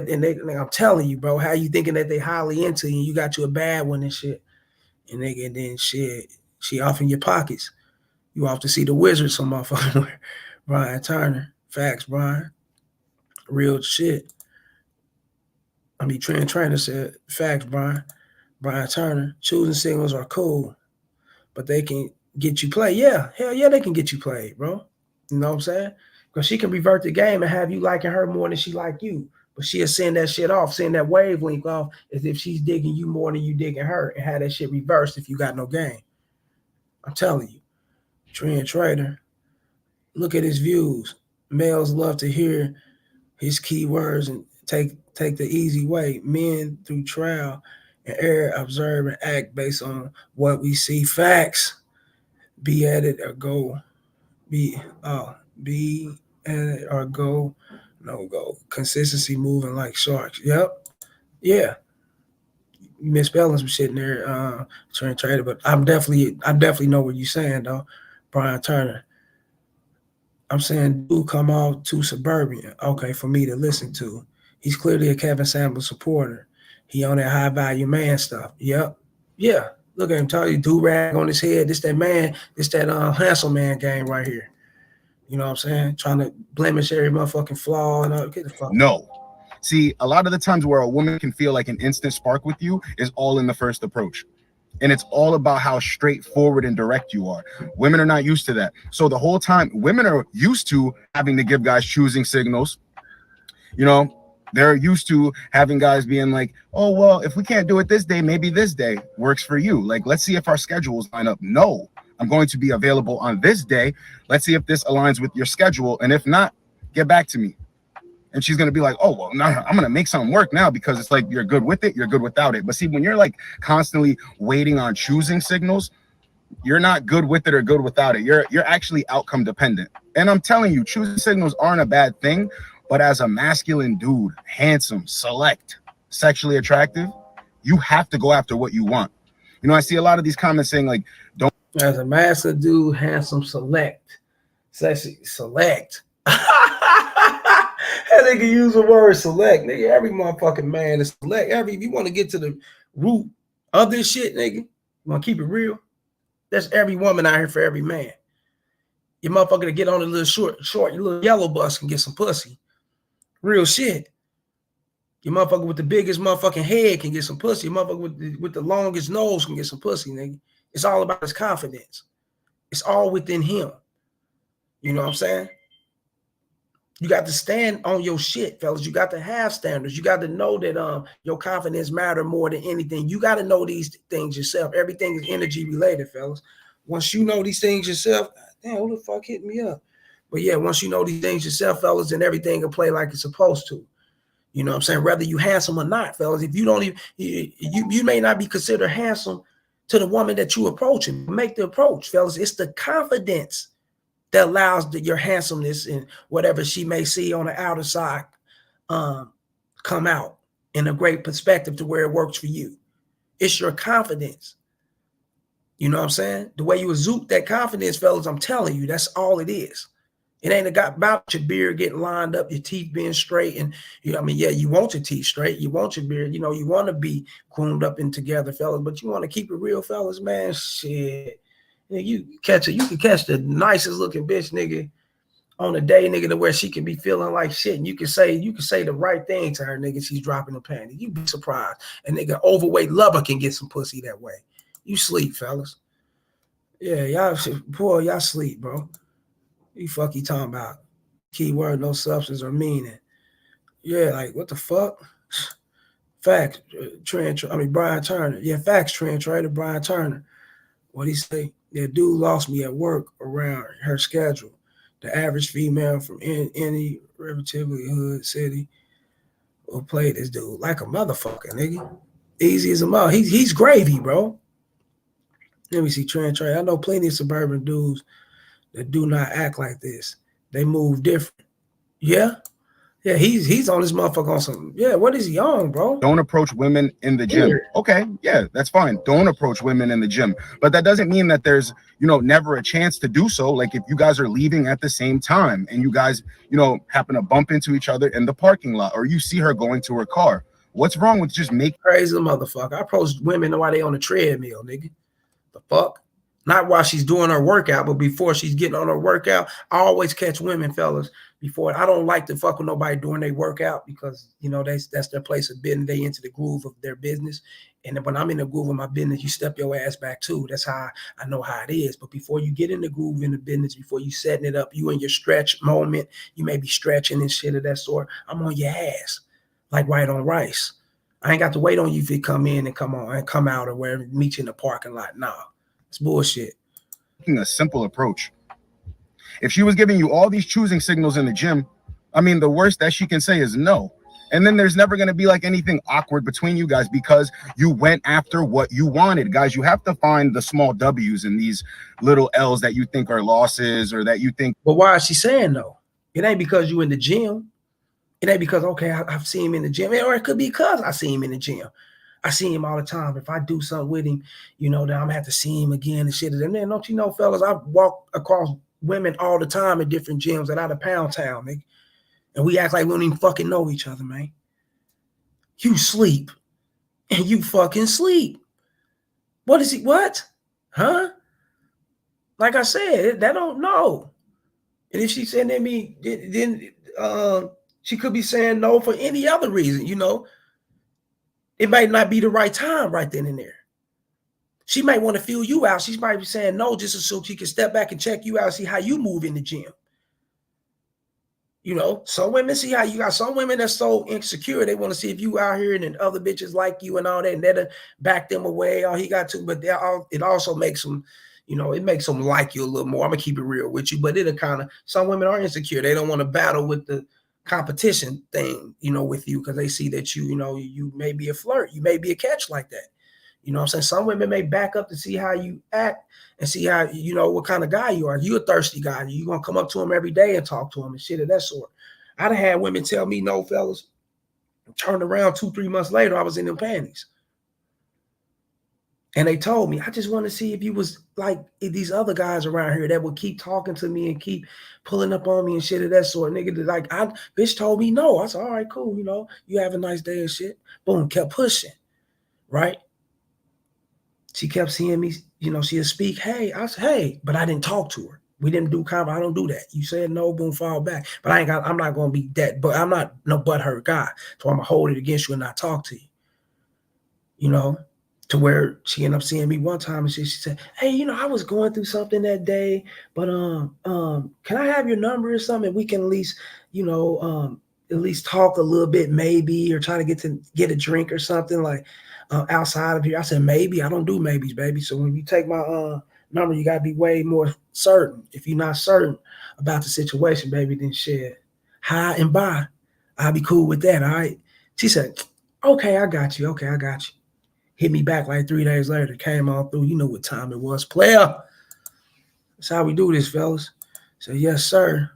I'm telling you, bro, how you thinking that they highly into you and you got you a bad one and shit. And nigga, and then shit, she off in your pockets. You off to see the wizard, some motherfucker. Brian Turner. Facts, Brian. Real shit. I mean, Trent Trainer said, facts, Brian. Brian Turner. Choosing signals are cool, but they can get you played. Yeah, hell yeah, they can get you played, bro. You know what I'm saying? Because she can revert the game and have you liking her more than she like you. But she'll send that shit off, send that wavelength off as if she's digging you more than you digging her and have that shit reversed if you got no game. I'm telling you. Trent Trader. Look at his views. Males love to hear his keywords and take the easy way. Men through trial and error observe and act based on what we see. Facts. Be at it or go. Be at it or go. No go. Consistency moving like sharks. Yep. Yeah. You misspelling some shit in there, Trent Trader, but I definitely know what you're saying though, Brian Turner. I'm saying, dude, come out to Suburban. Okay, for me to listen to. He's clearly a Kevin Samuels supporter. He on that high value man stuff. Yep. Yeah. Look at him, tell you, do-rag on his head. This that man, this that handsome man game right here. You know what I'm saying? Trying to blemish every motherfucking flaw and all. Get the fuck. No. See, a lot of the times where a woman can feel like an instant spark with you is all in the first approach. And it's all about how straightforward and direct you are. Women are not used to that. So the whole time, women are used to having to give guys choosing signals. They're used to having guys being like, oh, well, if we can't do it this day, maybe this day works for you. Like, let's see if our schedules line up. No, I'm going to be available on this day. Let's see if this aligns with your schedule. And if not, get back to me. And she's going to be like, oh, well, no, I'm going to make something work now because it's like you're good with it, you're good without it. But see, when you're like constantly waiting on choosing signals, you're not good with it or good without it. You're actually outcome dependent. And I'm telling you, choosing signals aren't a bad thing. But as a masculine dude, handsome, select, sexually attractive, you have to go after what you want. I see a lot of these comments saying like, don't. As a masculine dude, handsome, select, sexy, select. That nigga use the word select, nigga. Every motherfucking man is select. If you want to get to the root of this shit, nigga, you want to keep it real. There's every woman out here for every man. Your motherfucker to get on a little short, your little yellow bus can get some pussy. Real shit. Your motherfucker with the biggest motherfucking head can get some pussy. Your motherfucker with the longest nose can get some pussy, nigga. It's all about his confidence. It's all within him. You know what I'm saying? You got to stand on your shit, fellas. You got to have standards. You got to know that your confidence matter more than anything. You got to know these things yourself. Everything is energy related, fellas. Once you know these things yourself, damn, who the fuck hit me up? But yeah, once you know these things yourself, fellas, then everything will play like it's supposed to. You know what I'm saying? Whether you handsome or not, fellas. If you don't even, you may not be considered handsome to the woman that you approaching. Make the approach, fellas. It's the confidence that allows your handsomeness and whatever she may see on the outer side come out in a great perspective to where it works for you. It's your confidence. You know what I'm saying? The way you exude that confidence, fellas, I'm telling you, that's all it is. It ain't about your beard getting lined up, your teeth being straight. And, you know, I mean, yeah, you want your teeth straight. You want your beard. You know, you want to be groomed up and together, fellas. But you want to keep it real, fellas, man. Shit. You can catch the nicest looking bitch, nigga, on a day, nigga, to where she can be feeling like shit. And you can say the right thing to her, nigga. She's dropping the panties. You be surprised. And nigga, overweight lover can get some pussy that way. You sleep, fellas. Yeah, y'all sleep, bro. You fuck you talking about? Keyword, no substance or meaning. Yeah, like what the fuck? Facts, Brian Turner. Yeah, facts, Trent Trader, Brian Turner. What he say? Yeah, dude lost me at work around her schedule. The average female from any relatively hood city will play this dude like a motherfucker, nigga. Easy as a mother. He's gravy, bro. Let me see, Trent Trader. I know plenty of suburban dudes that do not act like this. They move different. Yeah. Yeah, he's on this motherfucker on some. Yeah, what is he on, bro? Don't approach women in the gym. Okay, yeah, that's fine. Don't approach women in the gym. But that doesn't mean that there's, never a chance to do so. Like if you guys are leaving at the same time and you guys, happen to bump into each other in the parking lot or you see her going to her car. What's wrong with just making crazy motherfucker? I approach women while they on the treadmill, nigga. The fuck? Not while she's doing her workout, but before she's getting on her workout. I always catch women, fellas, before. I don't like to fuck with nobody during their workout because, that's their place of business. They into the groove of their business. And when I'm in the groove of my business, you step your ass back too. That's how I know how it is. But before you get in the groove in the business, before you setting it up, you in your stretch moment, you may be stretching and shit of that sort. I'm on your ass like white on rice. I ain't got to wait on you if you come in and come on and come out or wherever, meet you in the parking lot. Nah. It's bullshit. A simple approach. If she was giving you all these choosing signals in the gym, I mean, the worst that she can say is no. And then there's never going to be like anything awkward between you guys because you went after what you wanted. Guys, you have to find the small W's in these little L's that you think are losses or that you think. But why is she saying no? It ain't because you in the gym. It ain't because, okay, I've seen him in the gym. Or it could be because I see him in the gym. I see him all the time. If I do something with him, then I'm gonna have to see him again and shit. And then don't you know, fellas, I walk across women all the time in different gyms and out of Pound Town, nigga. And we act like we don't even fucking know each other, man. You sleep and you fucking sleep. What is he? What? Huh? Like I said, that don't know. And if she's saying to me, then she could be saying no for any other reason, It might not be the right time right then and there. She might want to feel you out. She might be saying no just so she can step back and check you out, see how you move in the gym. Some women see how you got. Some women that's so insecure, they want to see if you out here and then other bitches like you and all that, and that'll back them away. All he got to, but it also makes them, it makes them like you a little more. I'm gonna keep it real with you, but it'll kind of. Some women are insecure. They don't want to battle with the competition thing, with you because they see that you may be a flirt, you may be a catch like that. What I'm saying? Some women may back up to see how you act and see how, what kind of guy you are. You a thirsty guy. You gonna come up to him every day and talk to him and shit of that sort. I'd have had women tell me no, fellas. Turned around 2-3 months later, I was in them panties. And they told me, I just want to see if you was like these other guys around here that would keep talking to me and keep pulling up on me and shit of that sort. Nigga, like, bitch told me no. I said, all right, cool. You know, you have a nice day and shit. Boom, kept pushing, right? She kept seeing me, you know, she'd speak, hey. I said, hey, but I didn't talk to her. We didn't do I don't do that. You said no, boom, fall back. But I'm not gonna be that, but I'm not no butthurt guy. So I'm gonna hold it against you and not talk to you. You know, to where she ended up seeing me one time and she said, hey, you know, I was going through something that day, but can I have your number or something? We can at least, you know, at least talk a little bit, maybe, or try to get a drink or something like outside of here. I said, maybe. I don't do maybes, baby. So when you take my number, you gotta be way more certain. If you're not certain about the situation, baby, then shit, hi and bye. I'll be cool with that. All right. She said, okay, I got you. Okay, I got you. Hit me back like 3 days later. Came on through. You know what time it was. Player. That's how we do this, fellas. So yes, sir.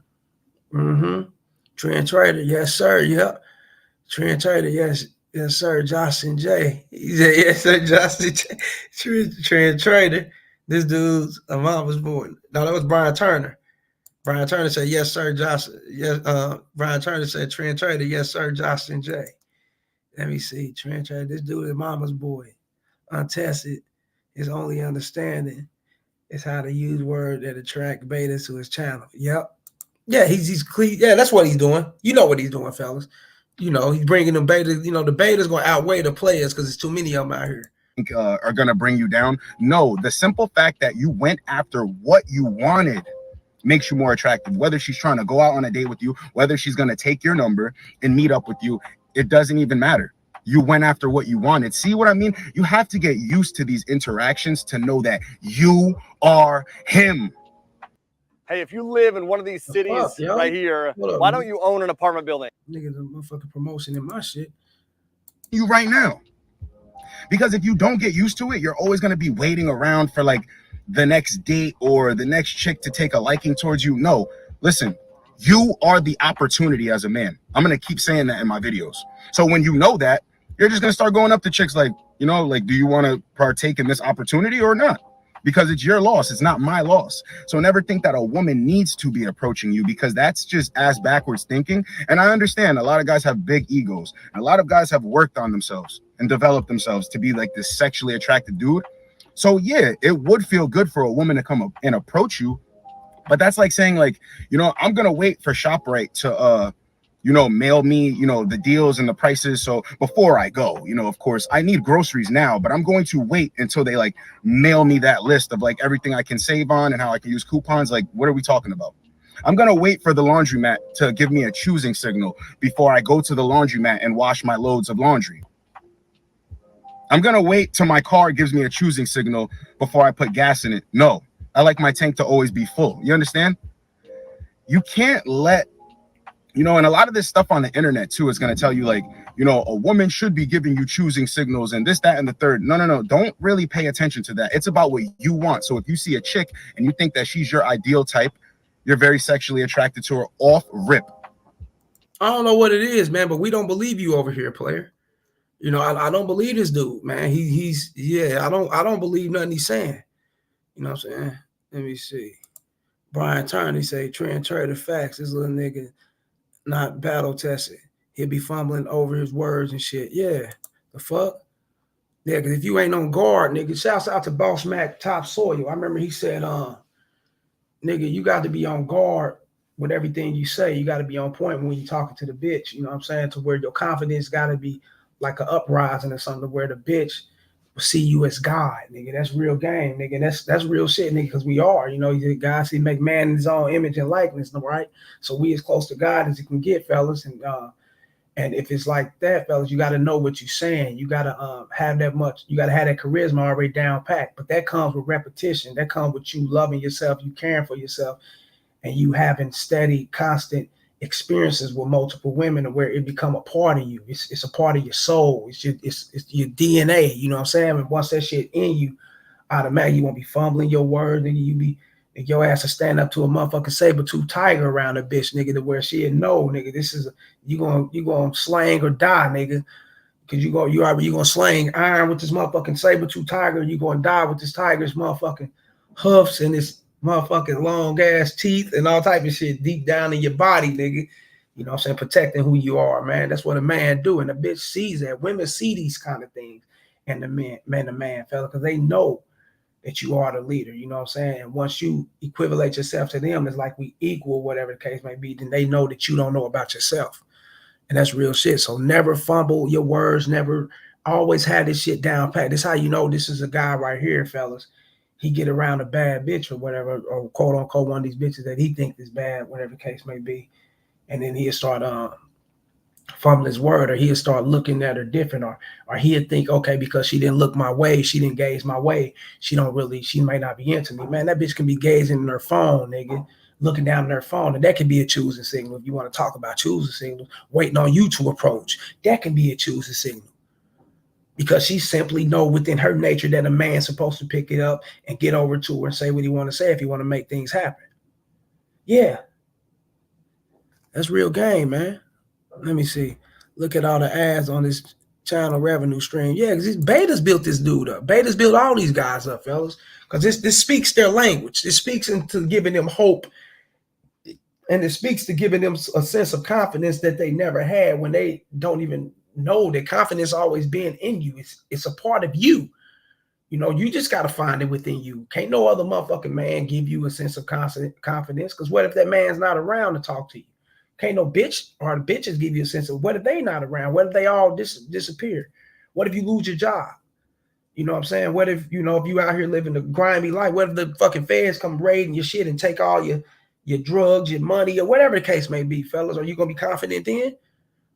Mm-hmm. Trend Trader. Yes, sir. Yep. Trend Trader. Yes. Yes, sir. Justin J. He said, yes, sir. Justin J. Trend Trader. This dude's a mama's boy. No, that was Brian Turner. Brian Turner said, yes, sir, Justin. Yes, Brian Turner said, Trend Trader. Yes, sir, Justin J. Let me see. Trend Trader. This dude is mama's boy. Untested. His only understanding is how to use words that attract betas to his channel. Yep. Yeah, he's clean. Yeah, that's what he's doing. You know what he's doing, fellas. You know, he's bringing them betas. You know, the betas going to outweigh the players because there's too many of them out here. Are going to bring you down. No, the simple fact that you went after what you wanted makes you more attractive. Whether she's trying to go out on a date with you, whether she's going to take your number and meet up with you, it doesn't even matter. You went after what you wanted. See what I mean? You have to get used to these interactions to know that you are him. Hey, if you live in one of these cities right here, why don't you own an apartment building? Nigga, the motherfucking promotion in my shit. You right now. Because if you don't get used to it, you're always going to be waiting around for like the next date or the next chick to take a liking towards you. No, listen, you are the opportunity as a man. I'm going to keep saying that in my videos. So when you know that, you're just going to start going up to chicks like, you know, like, do you want to partake in this opportunity or not? Because it's your loss. It's not my loss. So never think that a woman needs to be approaching you, because that's just ass backwards thinking. And I understand a lot of guys have big egos. And a lot of guys have worked on themselves and developed themselves to be like this sexually attractive dude. So yeah, it would feel good for a woman to come up and approach you. But that's like saying like, you know, I'm going to wait for ShopRite to, you know, mail me, you know, the deals and the prices. So before I go, you know, of course, I need groceries now, but I'm going to wait until they like mail me that list of like everything I can save on and how I can use coupons. Like, what are we talking about? I'm going to wait for the laundromat to give me a choosing signal before I go to the laundromat and wash my loads of laundry. I'm going to wait till my car gives me a choosing signal before I put gas in it. No, I like my tank to always be full. You understand? You can't let, you know, and a lot of this stuff on the internet too is going to tell you like, you know, a woman should be giving you choosing signals and this, that, and the third. No. Don't really pay attention to that. It's about what you want. So if you see a chick and you think that she's your ideal type, you're very sexually attracted to her off rip. I don't know what it is, man, but we don't believe you over here, player. You know, I don't believe this dude, man. I don't believe nothing he's saying. You know what I'm saying? Let me see. Brian Turner, he say, Trend Trader facts. This little nigga not battle tested. He'll be fumbling over his words and shit. Yeah, the fuck? Yeah, because if you ain't on guard, nigga, shouts out to Boss Mac Top Soil. I remember he said, nigga, you got to be on guard with everything you say. You got to be on point when you're talking to the bitch. You know what I'm saying? To where your confidence got to be like an uprising or something, where the bitch will see you as God, nigga. That's real game, nigga. That's real shit, nigga, because we are. You know, God, he make man in his own image and likeness, right? So we as close to God as you can get, fellas. And if it's like that, fellas, you got to know what you're saying. You got to have that much. You got to have that charisma already down packed. But that comes with repetition. That comes with you loving yourself, you caring for yourself, and you having steady, constant experiences with multiple women, where it become a part of you. It's a part of your soul. It's your DNA. You know what I'm saying? And once that shit in you, automatically you won't be fumbling your words, and you be your ass to stand up to a motherfucking saber-tooth tiger around a bitch, nigga, to where she'll know, nigga, this is you gonna slang or die, nigga. Cause you gonna sling iron with this motherfucking saber-tooth tiger, you gonna die with this tiger's motherfucking hoofs and this motherfucking long ass teeth and all type of shit deep down in your body, nigga. You know what I'm saying? Protecting who you are, man. That's what a man do. And a bitch sees that. Women see these kind of things and the man, fella, because they know that you are the leader. You know what I'm saying? And once you equivalate yourself to them, it's like we equal, whatever the case may be, then they know that you don't know about yourself. And that's real shit. So never fumble your words, never always have this shit down pat. This is how you know this is a guy right here, fellas. He get around a bad bitch or whatever, or quote unquote one of these bitches that he thinks is bad, whatever the case may be. And then he'll start fumbling his word, or he'll start looking at her different, or he'll think, okay, because she didn't look my way, she didn't gaze my way, she may not be into me. Man, that bitch can be gazing in her phone, nigga, looking down at her phone, and that can be a choosing signal. If you want to talk about choosing signals, waiting on you to approach, that can be a choosing signal. Because she simply know within her nature that a man's supposed to pick it up and get over to her and say what he want to say if he want to make things happen. Yeah. That's real game, man. Let me see. Look at all the ads on this channel revenue stream. Yeah, because Beta's built this dude up. Beta's built all these guys up, fellas. Because this speaks their language. It speaks into giving them hope. And it speaks to giving them a sense of confidence that they never had when they don't even know that confidence always being in you. It's a part of you. You know, you just got to find it within you. Can't no other motherfucking man give you a sense of confidence. Because what if that man's not around to talk to you? Can't no bitch or the bitches give you a sense of what if they not around? What if they all disappear? What if you lose your job? You know what I'm saying? What if, you know, if you out here living a grimy life, what if the fucking feds come raiding your shit and take all your drugs, your money, or whatever the case may be, fellas? Are you going to be confident then?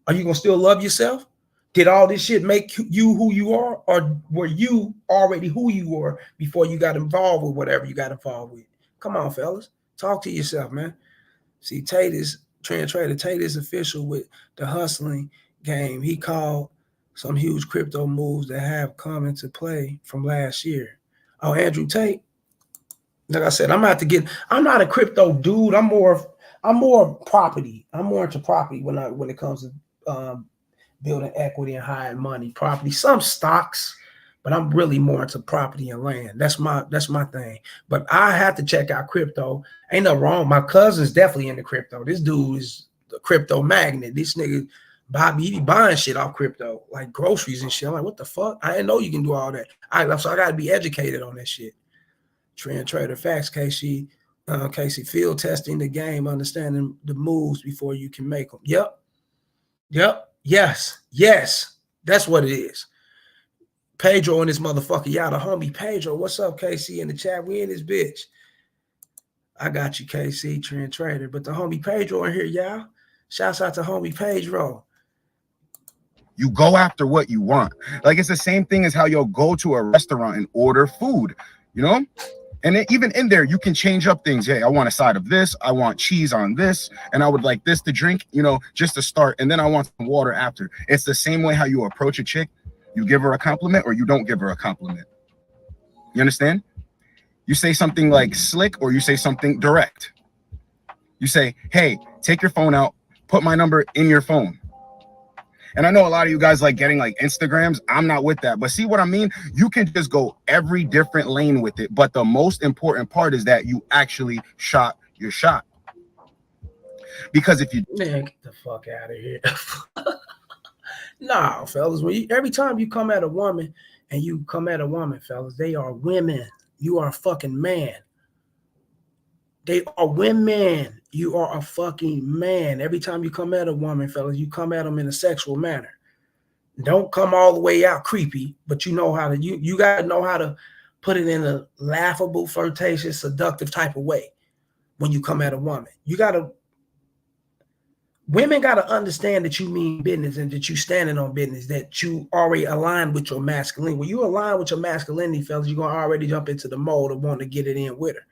Are you going to still love yourself? Did all this shit make you who you are? Or were you already who you were before you got involved with whatever you got involved with? Come on, fellas. Talk to yourself, man. See, Tate is Trend Trader. Tate is official with the hustling game. He called some huge crypto moves that have come into play from last year. Oh, Andrew Tate. Like I said, I'm not a crypto dude. I'm more property. I'm more into property when it comes to building equity and hiring money. Property, some stocks, but I'm really more into property and land. That's my thing. But I have to check out crypto. Ain't nothing wrong. My cousin's definitely into crypto. This dude is the crypto magnet. This nigga Bobby, he be buying shit off crypto, like groceries and shit. I'm like, what the fuck? I didn't know you can do all that. So I gotta be educated on that shit. Trend Trader Facts, Casey field testing the game, understanding the moves before you can make them. Yep. Yes. That's what it is. Pedro and this motherfucker, y'all, the homie Pedro. What's up, KC, in the chat? We in this bitch. I got you, KC, Trend Trader. But the homie Pedro in here, y'all. Shouts out to homie Pedro. You go after what you want. Like, it's the same thing as how you'll go to a restaurant and order food, you know? And then even in there, you can change up things. Hey, I want a side of this. I want cheese on this. And I would like this to drink, you know, just to start. And then I want some water after. It's the same way how you approach a chick. You give her a compliment or you don't give her a compliment. You understand? You say something like slick or you say something direct. You say, hey, take your phone out, put my number in your phone. And I know a lot of you guys like getting like Instagrams. I'm not with that. But see what I mean? You can just go every different lane with it. But the most important part is that you actually shot your shot. Because if you... Man, get the fuck out of here. Nah, fellas. Every time you come at a woman and you come at a woman, fellas, they are women. You are a fucking man. They are women. You are a fucking man. Every time you come at a woman, fellas, you come at them in a sexual manner. Don't come all the way out creepy, but you know how to, you got to know how to put it in a laughable, flirtatious, seductive type of way when you come at a woman. Women got to understand that you mean business and that you standing on business, that you already aligned with your masculinity. When you align with your masculinity, fellas, you're going to already jump into the mode of wanting to get it in with her.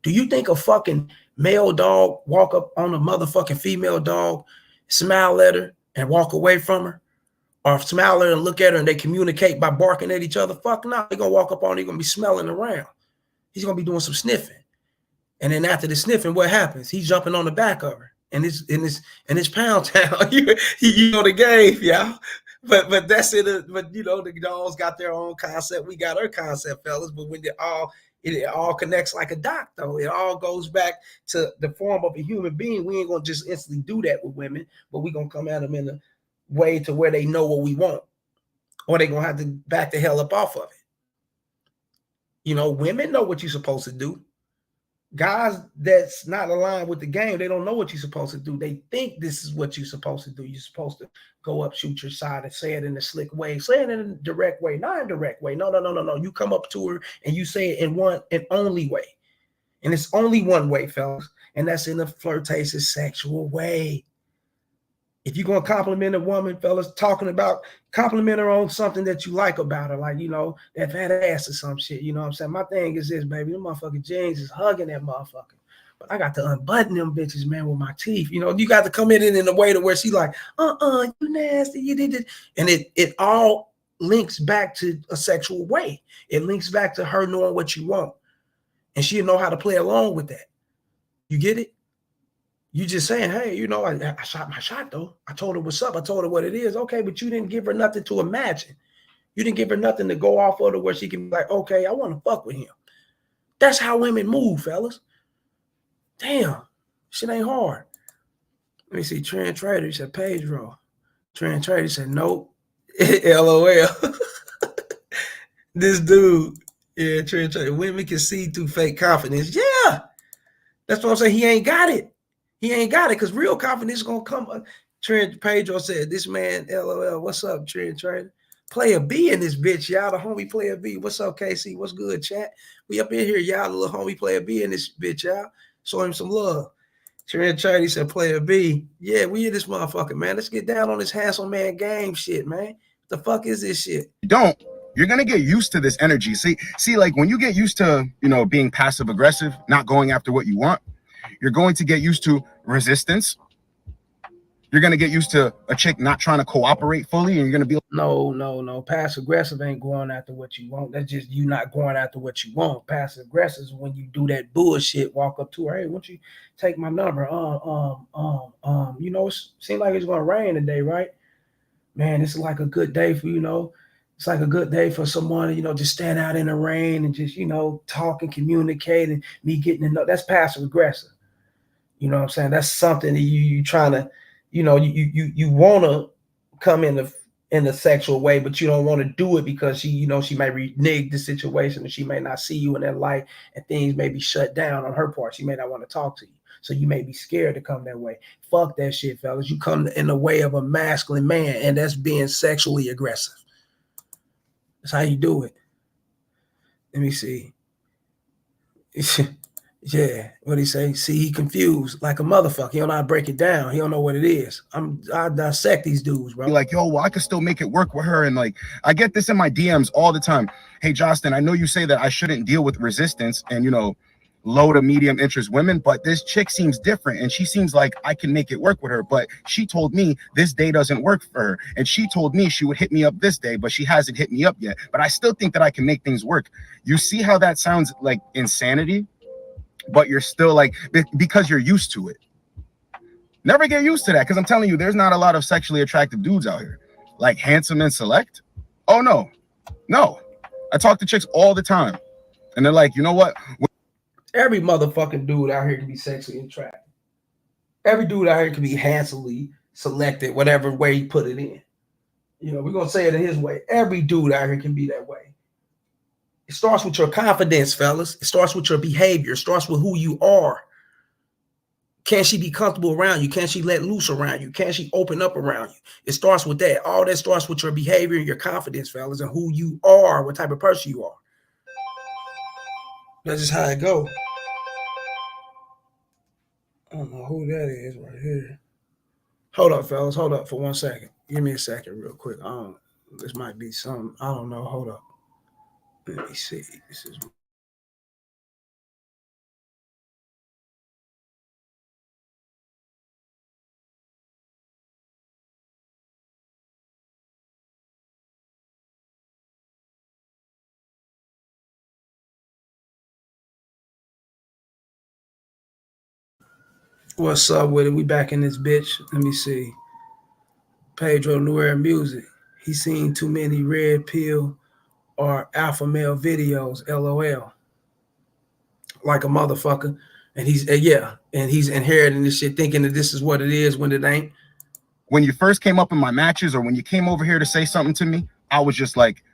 Do you think a fucking male dog walk up on a motherfucking female dog, smile at her and walk away from her? Or smile at her and look at her and they communicate by barking at each other? Fuck no, they're going to walk up on her, they're going to be smelling around. He's going to be doing some sniffing. And then after the sniffing, what happens? He's jumping on the back of her. And it's pound town. You know the game, y'all. but that's it. But you know, the dolls got their own concept. We got our concept, fellas. But when it all connects like a dot, though. It all goes back to the form of a human being. We ain't gonna just instantly do that with women, but we gonna come at them in a way to where they know what we want, or they gonna have to back the hell up off of it. You know, women know what you're supposed to do. Guys that's not aligned with the game, they don't know what you're supposed to do. They think this is what you're supposed to do. You're supposed to go up, shoot your side, and say it in a slick way. Say it in a direct way, not a direct way. No. You come up to her and you say it in one and only way. And it's only one way, fellas. And that's in a flirtatious, sexual way. If you're going to compliment a woman, fellas, compliment her on something that you like about her, like, you know, that fat ass or some shit. You know what I'm saying? My thing is this, baby. Them motherfucking jeans is hugging that motherfucker. But I got to unbutton them bitches, man, with my teeth. You know, you got to come in a way to where she like, you nasty, you did it. And it all links back to a sexual way. It links back to her knowing what you want. And she'll know how to play along with that. You get it? You just saying, hey, you know, I shot my shot, though. I told her what's up. I told her what it is. Okay, but you didn't give her nothing to imagine. You didn't give her nothing to go off of where she can be like, okay, I want to fuck with him. That's how women move, fellas. Damn, shit ain't hard. Let me see. Trend Trader, he said, Pedro. Trend Trader said, nope. LOL. This dude, yeah, Trend Trader. Women can see through fake confidence. Yeah, that's what I'm saying. He ain't got it. He ain't got it because real confidence is going to come. Trent Pedro said, this man, LOL, what's up, Trent Trader? Player B in this bitch, y'all. The homie Player B. What's up, KC? What's good, chat? We up in here, y'all. The little homie Player B in this bitch, y'all. Show him some love. Trent Trader said, Player B. Yeah, we in this motherfucker, man. Let's get down on this handsome man game shit, man. The fuck is this shit? You're going to get used to this energy. See, like when you get used to, you know, being passive aggressive, not going after what you want, you're going to get used to resistance. You're going to get used to a chick not trying to cooperate fully. And you're going to be like, no. Passive aggressive ain't going after what you want. That's just you not going after what you want. Passive aggressive is when you do that bullshit, walk up to her, hey, why don't you take my number? You know, it seems like it's going to rain today, right? Man, it's like a good day for, you know, it's like a good day for someone, you know, just stand out in the rain and just, you know, talk and communicate and me getting to know. That's passive aggressive. You know what I'm saying? That's something that you trying to, you know, you want to come in a sexual way, but you don't want to do it because she, you know, she may renege the situation and she may not see you in that light and things may be shut down on her part. She may not want to talk to you. So you may be scared to come that way. Fuck that shit, fellas. You come in the way of a masculine man, and that's being sexually aggressive. That's how you do it. Let me see. Yeah, what he say? See, he confused like a motherfucker. He don't know how to break it down. He don't know what it is. I dissect these dudes, bro. Like, yo, well, I could still make it work with her. And like, I get this in my DMs all the time. Hey, Justin, I know you say that I shouldn't deal with resistance and, you know, low to medium interest women, but this chick seems different and she seems like I can make it work with her. But she told me this day doesn't work for her. And she told me she would hit me up this day, but she hasn't hit me up yet. But I still think that I can make things work. You see how that sounds like insanity? But you're still like, because you're used to it. Never get used to that, because I'm telling you, there's not a lot of sexually attractive dudes out here. Like handsome and select. Oh, no. I talk to chicks all the time. And they're like, you know what? Every motherfucking dude out here can be sexually attractive. Every dude out here can be handsomely selected, whatever way he put it in. You know, we're going to say it in his way. Every dude out here can be that way. It starts with your confidence, fellas. It starts with your behavior. It starts with who you are. Can she be comfortable around you? Can she let loose around you? Can she open up around you? It starts with that. All that starts with your behavior and your confidence, fellas, and who you are, what type of person you are. That's just how it goes. I don't know who that is right here. Hold up, fellas. Hold up for 1 second. Give me a second real quick. This might be something. I don't know. Hold up. Let me see. This is... What's up with it? We back in this bitch. Let me see. Pedro New Era Music. He's seen too many red pill or alpha male videos, LOL, like a motherfucker. And he's inheriting this shit, thinking that this is what it is when it ain't. When you first came up in my matches, or when you came over here to say something to me, I was just like,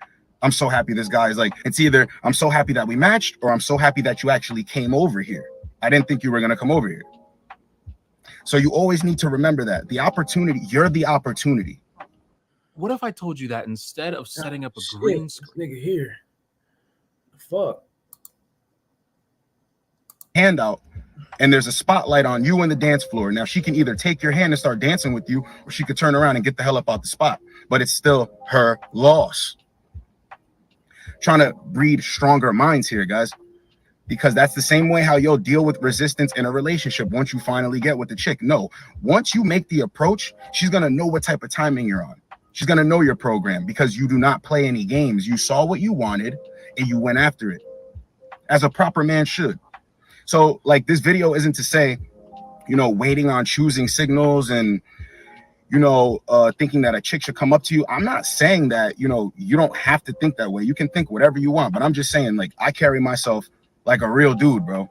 I'm so happy this guy is like, it's either I'm so happy that we matched, or I'm so happy that you actually came over here. I didn't think you were gonna come over here. So you always need to remember that the opportunity, you're the opportunity. What if I told you that instead of setting up a green screen, nigga here, fuck, handout, and there's a spotlight on you on the dance floor. Now she can either take your hand and start dancing with you, or she could turn around and get the hell up out the spot. But it's still her loss. Trying to breed stronger minds here, guys, because that's the same way how you'll deal with resistance in a relationship once you finally get with the chick. No, once you make the approach, she's gonna know what type of timing you're on. She's gonna know your program, because you do not play any games. You saw what you wanted and you went after it, as a proper man should. So like, this video isn't to say, you know, waiting on choosing signals and, you know, thinking that a chick should come up to you. I'm not saying that, you know, you don't have to think that way. You can think whatever you want, but I'm just saying, like, I carry myself like a real dude, bro.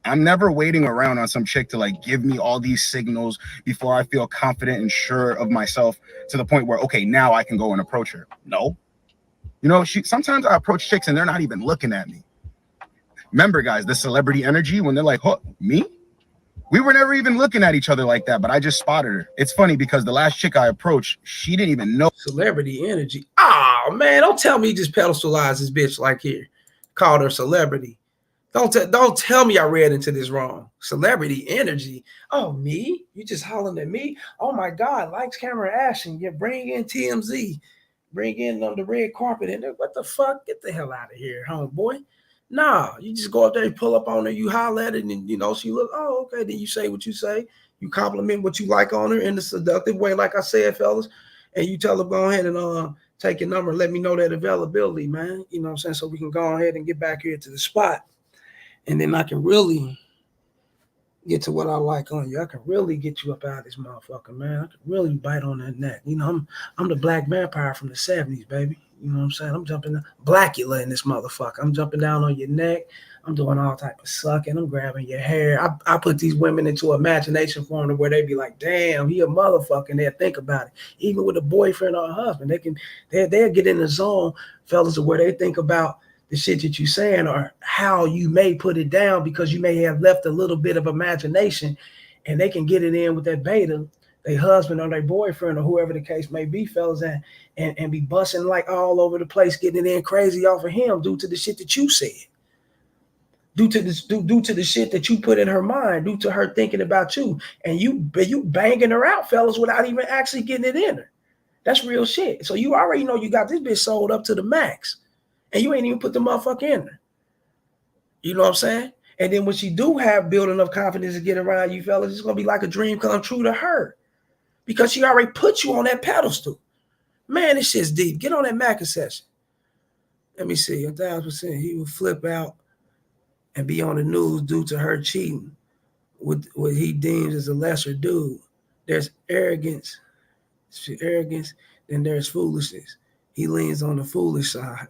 I'm never waiting around on some chick to like give me all these signals before I feel confident and sure of myself to the point where, okay, now I can go and approach her. No. You know, sometimes I approach chicks and they're not even looking at me. Remember, guys, the celebrity energy, when they're like, huh, me? We were never even looking at each other like that, but I just spotted her. It's funny because the last chick I approached, she didn't even know. Celebrity energy. Oh, man, don't tell me you just pedestalized this bitch like here. Called her celebrity. Don't tell me I read into this wrong. Celebrity energy. Oh, me? You just hollering at me? Oh, my God. Lights, camera, action. You bring in TMZ. Bring in the red carpet. And what the fuck? Get the hell out of here, homeboy. Nah, you just go up there and pull up on her, you holler at it, and you know, she look, oh, okay, then you say what you say, you compliment what you like on her in the seductive way, like I said, fellas, and you tell her, go ahead and take your number, let me know that availability, man. You know what I'm saying? So we can go ahead and get back here to the spot. And then I can really get to what I like on you. I can really get you up out of this motherfucker, man. I can really bite on that neck. You know, I'm the black vampire from the 70s, baby. You know what I'm saying? I'm jumping Blackula in this motherfucker. I'm jumping down on your neck. I'm doing all type of sucking. I'm grabbing your hair. I put these women into imagination form where they be like, damn, he a motherfucker, and they'll think about it. Even with a boyfriend or a husband, they'll get in the zone, fellas, where they think about the shit that you're saying or how you may put it down, because you may have left a little bit of imagination, and they can get it in with that beta, their husband or their boyfriend or whoever the case may be, fellas, and be busting like all over the place, getting it in crazy off of him due to the shit that you said, due to the shit that you put in her mind, due to her thinking about you, and you banging her out, fellas, without even actually getting it in her. That's real shit. So you already know you got this bitch sold up to the max, and you ain't even put the motherfucker in her. You know what I'm saying? And then when she do have build enough confidence to get around you, fellas, it's gonna be like a dream come true to her, because she already put you on that pedestal. Man, this shit's deep. Get on that Macca session. Let me see. 1,000%. He will flip out and be on the news due to her cheating with what he deems as a lesser dude. There's arrogance, then there's foolishness. He leans on the foolish side.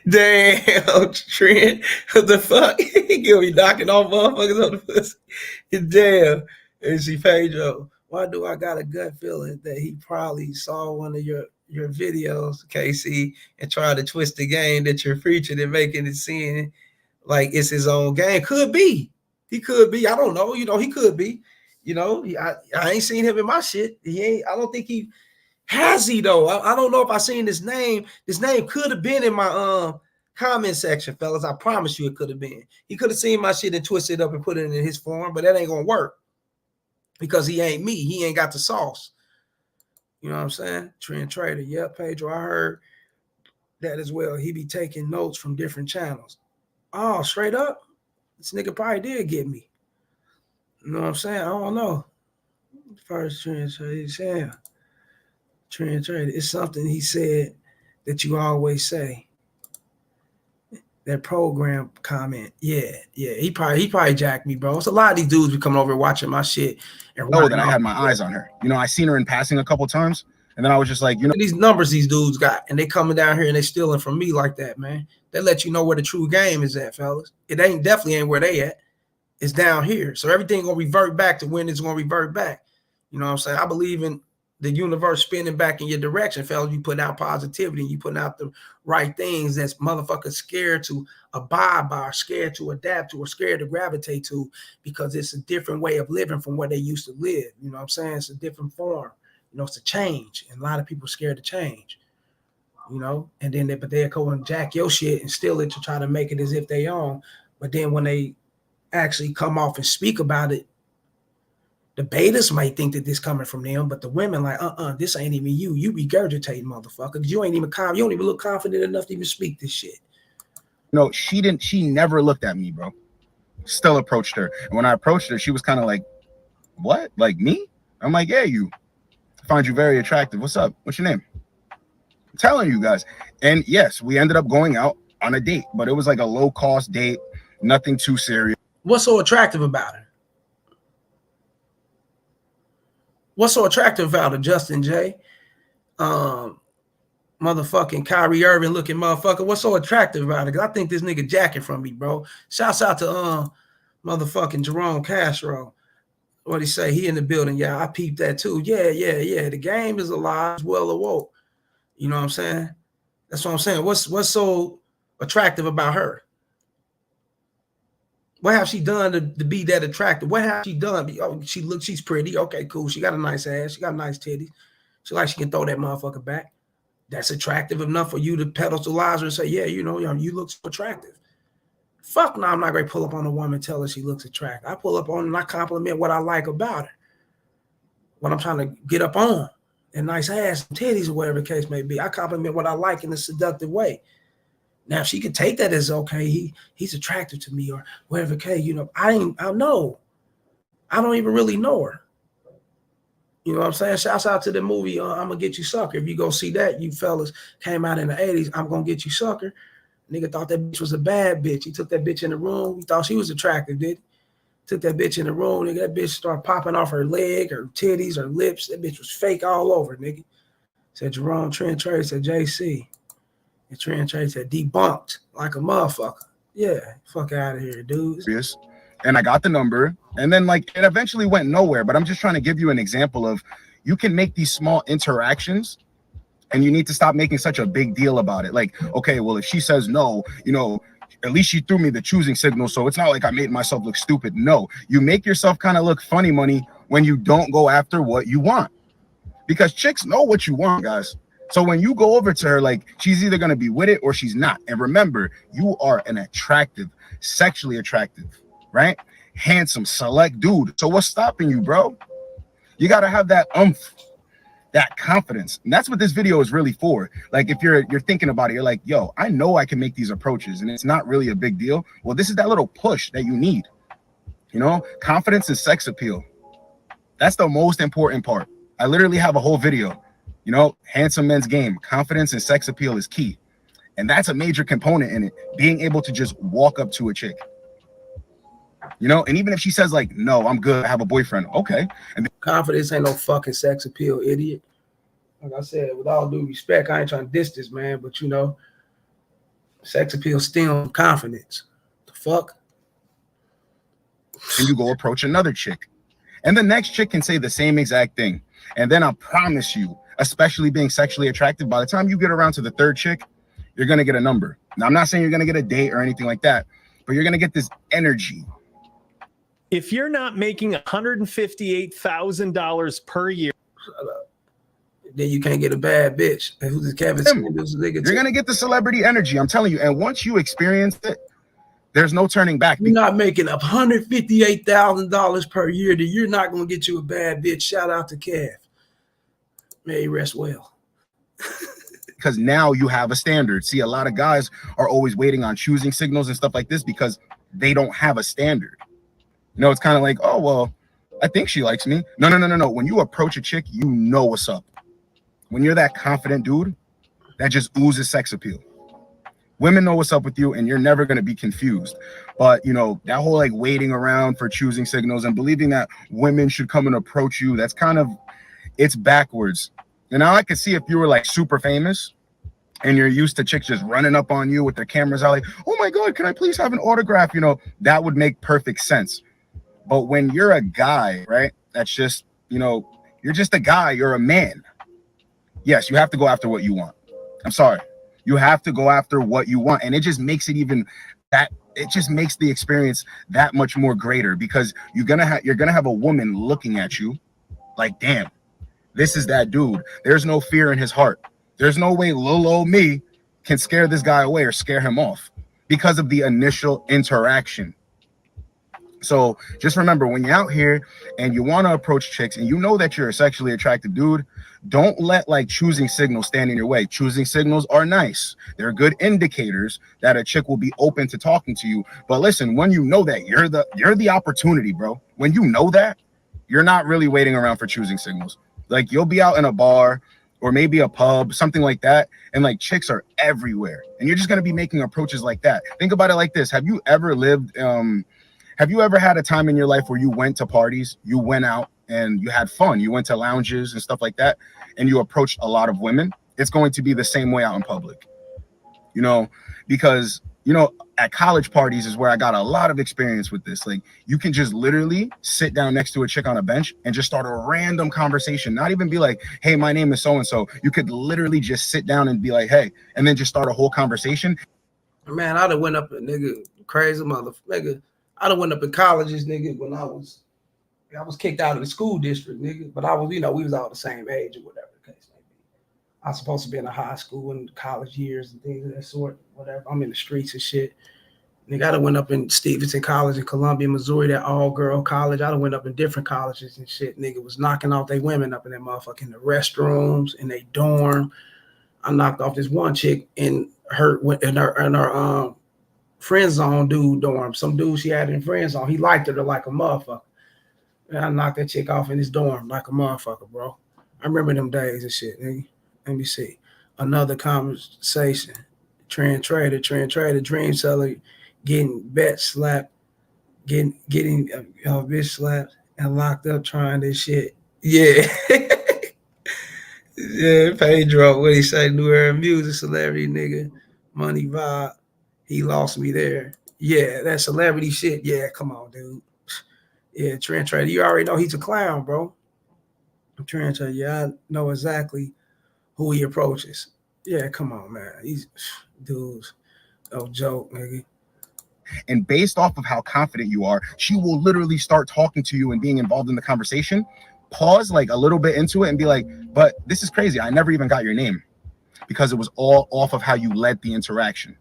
Damn, Trent. What the fuck? He gonna be knocking off motherfuckers on the pussy. Damn. And see, Pedro, why do I got a gut feeling that he probably saw one of your videos, KC, and tried to twist the game that you're preaching and making it seem like it's his own game? Could be. He could be. I don't know. You know, he could be. You know, I ain't seen him in my shit. He ain't. I don't think he has he though. I don't know if I seen his name. His name could have been in my comment section, fellas. I promise you it could have been. He could have seen my shit and twisted it up and put it in his form, but that ain't gonna work because he ain't me. He ain't got the sauce. You know what I'm saying? Trend Trader. Yep, Pedro. I heard that as well. He be taking notes from different channels. Oh, straight up? This nigga probably did get me. You know what I'm saying? I don't know. First Trend Trader. Trend Trader. It's something he said that you always say. That program comment. Yeah. He probably jacked me, bro. It's a lot of these dudes be coming over watching my shit and know that I had my eyes on her. You know, I seen her in passing a couple times, and then I was just like, you know, these numbers these dudes got, and they coming down here and they stealing from me like that, man. They let you know where the true game is at, fellas. It definitely ain't where they at. It's down here. So everything gonna revert back to when it's gonna revert back. You know what I'm saying? I believe in the universe spinning back in your direction, fellas. You put out positivity and you putting out the right things that's motherfuckers scared to abide by, or scared to adapt to, or scared to gravitate to, because it's a different way of living from where they used to live. You know what I'm saying? It's a different form. You know, it's a change, and a lot of people scared to change. You know, and then they'll go and jack your shit and steal it to try to make it as if they own. But then when they actually come off and speak about it, the betas might think that this coming from them, but the women like, this ain't even you. You regurgitating, motherfucker, because you ain't even you don't even look confident enough to even speak this shit. No, she never looked at me, bro. Still approached her. And when I approached her, she was kind of like, what? Like me? I'm like, yeah, you. I find you very attractive. What's up? What's your name? I'm telling you guys. And yes, we ended up going out on a date, but it was like a low-cost date, nothing too serious. What's so attractive about her? What's so attractive about her, Justin J? Motherfucking Kyrie Irving looking motherfucker. What's so attractive about it? Because I think this nigga jacking from me, bro. Shouts out to motherfucking Jerome Castro. What he say? He in the building. Yeah, I peeped that too. Yeah. The game is alive, well awoke. You know what I'm saying? That's what I'm saying. What's so attractive about her? What have she done to be that attractive? What have she done? Oh, she's pretty. Okay, cool. She got a nice ass. She got nice titties. She can throw that motherfucker back. That's attractive enough for you to pedestalize her and say, yeah, you know, you look so attractive. Fuck no, I'm not going to pull up on a woman and tell her she looks attractive. I pull up on her and I compliment what I like about her. What I'm trying to get up on. And nice ass, titties, or whatever the case may be. I compliment what I like in a seductive way. Now, if she could take that as, okay, he's attractive to me, or whatever the case, you know, I know. I don't even really know her. You know what I'm saying? Shouts out to the movie, I'm Gonna Get You Sucker. If you go see that, you fellas came out in the 80s, I'm Gonna Get You Sucker. Nigga thought that bitch was a bad bitch. He took that bitch in the room. He thought she was attractive, did he? Took that bitch in the room, nigga. That bitch started popping off her leg, her titties, her lips. That bitch was fake all over, nigga. Said Jerome, Trent Trade, said JC. And Trent Trade said debunked like a motherfucker. Yeah, fuck out of here, dude. And I got the number, and then like it eventually went nowhere. But I'm just trying to give you an example of you can make these small interactions, and you need to stop making such a big deal about it. Like, okay, well, if she says no, you know, at least she threw me the choosing signal, so it's not like I made myself look stupid. No, you make yourself kind of look funny money when you don't go after what you want, because chicks know what you want, guys. So when you go over to her, like, she's either going to be with it or she's not. And remember, you are an attractive, sexually attractive, right? Handsome, select dude. So what's stopping you, bro? You got to have that that confidence. And that's what this video is really for. Like, if you're thinking about it, you're like, yo, I know I can make these approaches and it's not really a big deal. Well, this is that little push that you need. You know, confidence and sex appeal. That's the most important part. I literally have a whole video. You know, handsome men's game, confidence and sex appeal is key. And that's a major component in it. Being able to just walk up to a chick. You know, and even if she says like, no, I'm good, I have a boyfriend. Okay. And confidence ain't no fucking sex appeal, idiot. Like I said, with all due respect, I ain't trying to diss this, man, but you know, sex appeal stems confidence. The fuck? And you go approach another chick. And the next chick can say the same exact thing. And then I promise you, especially being sexually attractive, by the time you get around to the third chick, you're going to get a number. Now, I'm not saying you're going to get a date or anything like that, but you're going to get this energy. If you're not making $158,000 per year, then you can't get a bad bitch. And who's this Kevin? You're going to get the celebrity energy, I'm telling you. And once you experience it, there's no turning back. You're not making $158,000 per year, then you're not going to get you a bad bitch. Shout out to Kev. May he rest well. Because now you have a standard. See, a lot of guys are always waiting on choosing signals and stuff like this because they don't have a standard. You know, it's kind of like, oh, well, I think she likes me. No. When you approach a chick, you know what's up. When you're that confident dude, that just oozes sex appeal. Women know what's up with you, and you're never going to be confused. But, you know, that whole like waiting around for choosing signals and believing that women should come and approach you, that's kind of, it's backwards. And now I can see if you were like super famous and you're used to chicks just running up on you with their cameras out like, oh my God, can I please have an autograph? You know, that would make perfect sense. But when you're a guy, right, that's just, you know, you're just a guy, you're a man. Yes, you have to go after what you want. I'm sorry. You have to go after what you want. And it just makes it even that, it just makes the experience that much more greater, because you're gonna have a woman looking at you like, damn, this is that dude. There's no fear in his heart. There's no way little old me can scare this guy away or scare him off because of the initial interaction. So just remember, when you're out here and you want to approach chicks and you know that you're a sexually attractive dude, don't let like choosing signals stand in your way. Choosing signals are nice. They're good indicators that a chick will be open to talking to you. But listen, when you know that you're the opportunity, bro, when you know that, you're not really waiting around for choosing signals. Like, you'll be out in a bar or maybe a pub, something like that, and like chicks are everywhere. And you're just going to be making approaches like that. Think about it like this. Have you ever had a time in your life where you went to parties, you went out and you had fun, you went to lounges and stuff like that, and you approached a lot of women? It's going to be the same way out in public, you know, because, you know, at college parties is where I got a lot of experience with this. Like, you can just literally sit down next to a chick on a bench and just start a random conversation, not even be like, hey, my name is so-and-so. You could literally just sit down and be like, hey, and then just start a whole conversation. Man, I done went up and crazy nigga. I done went up in colleges, nigga, when I was kicked out of the school district, nigga. But I was, you know, we was all the same age or whatever the case may be. I was supposed to be in a high school and college years and things of that sort, whatever. I'm in the streets and shit. Nigga, I done went up in Stevenson College in Columbia, Missouri, that all-girl college. I done went up in different colleges and shit. Nigga was knocking off they women up in that motherfucker in the restrooms, in they dorm. I knocked off this one chick in her friend zone dude dorm. Some dude she had in friend zone. He liked her like a motherfucker. And I knocked that chick off in his dorm like a motherfucker, bro. I remember them days and shit, nigga. Let me see. Another conversation. Trend trader, dream seller, getting bet slapped, getting bitch slapped and locked up trying this shit. Yeah. Yeah, Pedro, what he say? New era music celebrity, nigga. Money vibe. He lost me there. Yeah, that celebrity shit. Yeah, come on, dude. Yeah, Trent Trader. You already know he's a clown, bro. Trent Trader, yeah, I know exactly who he approaches. Yeah, come on, man. He's dudes. No joke, nigga. And based off of how confident you are, she will literally start talking to you and being involved in the conversation. Pause like a little bit into it and be like, but this is crazy. I never even got your name, because it was all off of how you led the interaction.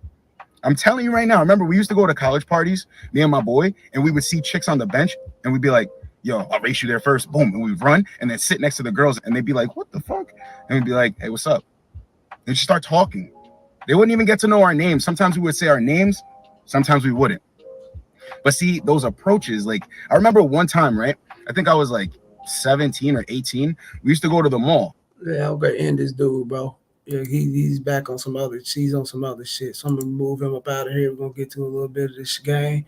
I'm telling you right now, remember, we used to go to college parties, me and my boy, and we would see chicks on the bench and we'd be like, yo, I'll race you there first. Boom. And we'd run and then sit next to the girls and they'd be like, what the fuck? And we'd be like, hey, what's up? And just start talking. They wouldn't even get to know our names. Sometimes we would say our names, sometimes we wouldn't. But see, those approaches, like, I remember one time, right? I think I was like 17 or 18. We used to go to the mall. Yeah, I'm gonna end this dude, bro. Yeah, he's back on some other. He's on some other shit. So I'm gonna move him up out of here. We're gonna get to a little bit of this game.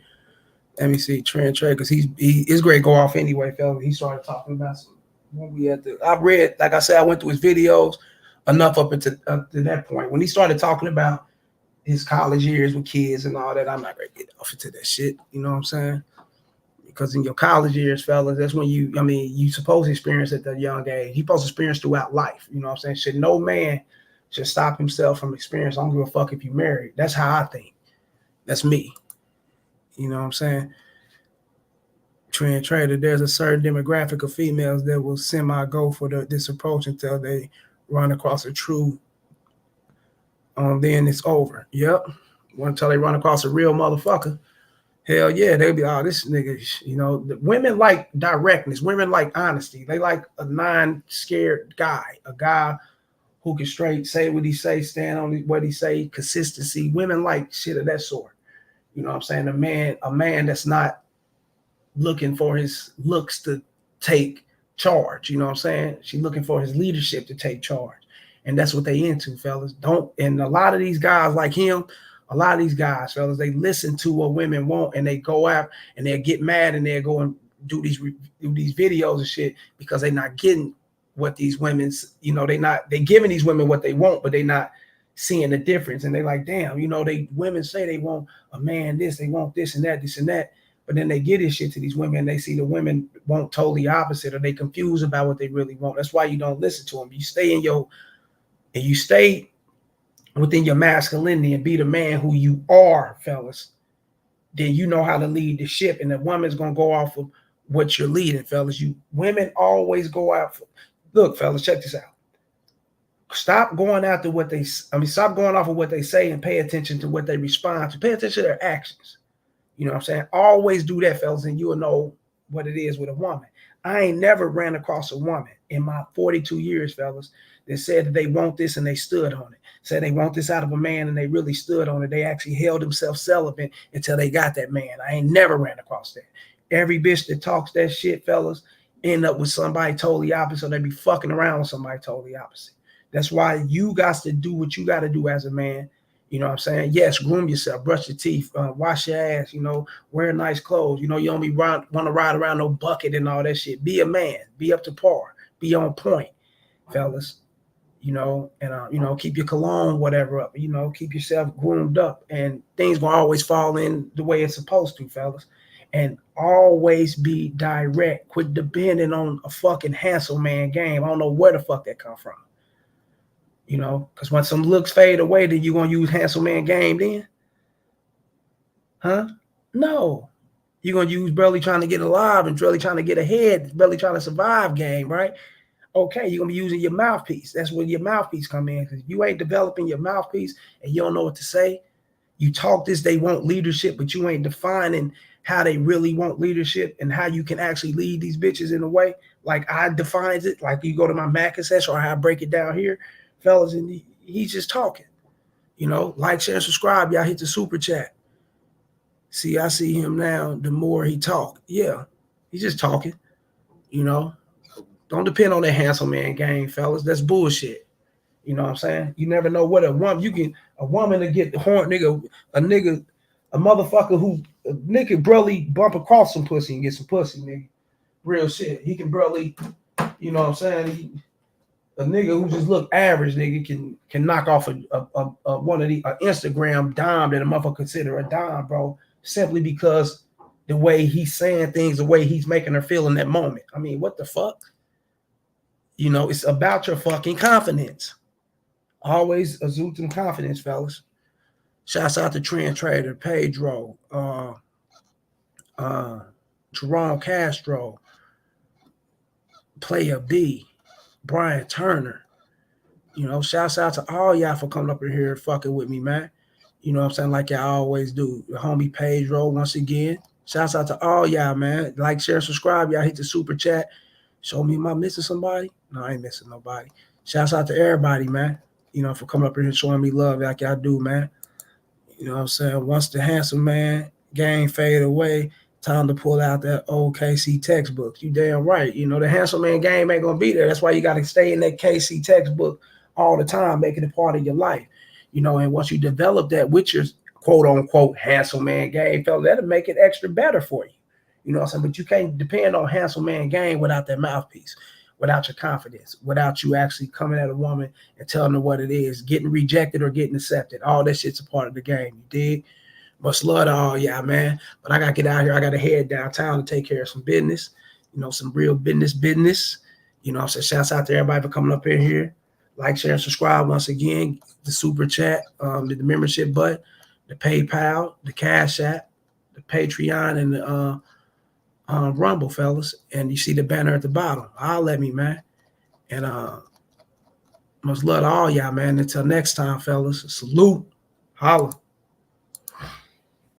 Let me see Trent Trey, because he's great. Go off anyway, fella. He started talking about some. When we had to, I read, like I said, I went through his videos enough up to that point. When he started talking about his college years with kids and all that, I'm not gonna get off into that shit. You know what I'm saying? Because in your college years, fellas, that's when you supposed to experience at that young age. You're supposed to experience throughout life. You know what I'm saying? No man should stop himself from experience. I don't give a fuck if you're married. That's how I think. That's me. You know what I'm saying? Trend trader, there's a certain demographic of females that will semi-go for this approach until they run across a true, then it's over. Yep. Until they run across a real motherfucker. Hell yeah, they'll be, oh, this nigga, you know, women like directness. Women like honesty. They like a non-scared guy, a guy who can straight say what he say, stand on what he say, consistency. Women like shit of that sort. You know what I'm saying? A man that's not looking for his looks to take charge. You know what I'm saying? She's looking for his leadership to take charge. And that's what they into, fellas. And a lot of these guys like him, A lot of these guys, fellas, they listen to what women want and they go out and they'll get mad and they'll go and do these videos and shit because they're not getting what these women's, you know, they giving these women what they want, but they not seeing the difference. And they like, damn, you know, women say they want a man this, they want this and that. But then they get this shit to these women and they see the women want totally opposite, or they confused about what they really want. That's why you don't listen to them. You stay within your masculinity and be the man who you are, fellas. Then you know how to lead the ship, and the woman's gonna go off of what you're leading, fellas. Women always go out for. Look, fellas, check this out. Stop going after stop going off of what they say and pay attention to what they respond to. Pay attention to their actions. You know what I'm saying? Always do that, fellas, and you'll know what it is with a woman. I ain't never ran across a woman in my 42 years, fellas, that said that they want this and they stood on it. Said they want this out of a man and they really stood on it. They actually held themselves celibate until they got that man. I ain't never ran across that. Every bitch that talks that shit, fellas, end up with somebody totally opposite, or they be fucking around with somebody totally opposite. That's why you got to do what you got to do as a man. You know what I'm saying? Yes, groom yourself, brush your teeth, wash your ass, you know, wear nice clothes. You know, you don't want to ride around no bucket and all that shit. Be a man, be up to par, be on point, fellas. You know, and, you know, keep your cologne, whatever up, you know, keep yourself groomed up, and things will always fall in the way it's supposed to, fellas. And always be direct. Quit depending on a fucking handsome man game. I don't know where the fuck that come from. You know, because when some looks fade away, then you gonna use handsome man game then? Huh? No. You're gonna use barely trying to get alive and barely trying to get ahead, barely trying to survive game, right? Okay, you're gonna be using your mouthpiece. That's where your mouthpiece come in. Because you ain't developing your mouthpiece and you don't know what to say. You talk this, they want leadership, but you ain't defining how they really want leadership and how you can actually lead these bitches in a way like I defines it. Like you go to my Mac session or how I break it down here, fellas, and he's just talking. You know, like, share, and subscribe. Y'all hit the super chat. See, I see him now. The more he talk, yeah, he's just talking. You know, don't depend on that handsome man game, fellas. That's bullshit. You know what I'm saying? You never know what a woman to get the horn a motherfucker who a nigga barely bump across some pussy and get some pussy, nigga. Real shit. He can barely, you know what I'm saying? A nigga who just look average, nigga, can knock off a one of the Instagram dime that a motherfucker consider a dime, bro, simply because the way he's saying things, the way he's making her feel in that moment. I mean, what the fuck? You know, it's about your fucking confidence. Always exude some confidence, fellas. Shouts out to Trend Trader, Pedro, Jerome Castro, Player B, Brian Turner. You know, shouts out to all y'all for coming up in here fucking with me, man. You know what I'm saying? Like y'all always do. The homie Pedro, once again. Shouts out to all y'all, man. Like, share, subscribe. Y'all hit the super chat. Show me, am I missing somebody? No, I ain't missing nobody. Shouts out to everybody, man. You know, for coming up here and showing me love like y'all do, man. You know what I'm saying? Once the handsome man game fade away, time to pull out that old KC textbook. You damn right. You know, the handsome man game ain't going to be there. That's why you got to stay in that KC textbook all the time, making it part of your life. You know, and once you develop that with your quote-unquote handsome man game, fella, that'll make it extra better for you. You know what I'm saying? But you can't depend on handsome man game without that mouthpiece, without your confidence, without you actually coming at a woman and telling her what it is, getting rejected or getting accepted. All that shit's a part of the game. You dig? Much love to all y'all, man. But I got to get out here. I got to head downtown to take care of some business, you know, some real business. You know what I'm saying? Shouts out to everybody for coming up in here. Like, share, and subscribe once again. The super chat, the membership button, the PayPal, the Cash App, the Patreon, and the Rumble, fellas. And you see the banner at the bottom. Holla at me, man. And much love to all y'all, man. Until next time, fellas. Salute. Holla.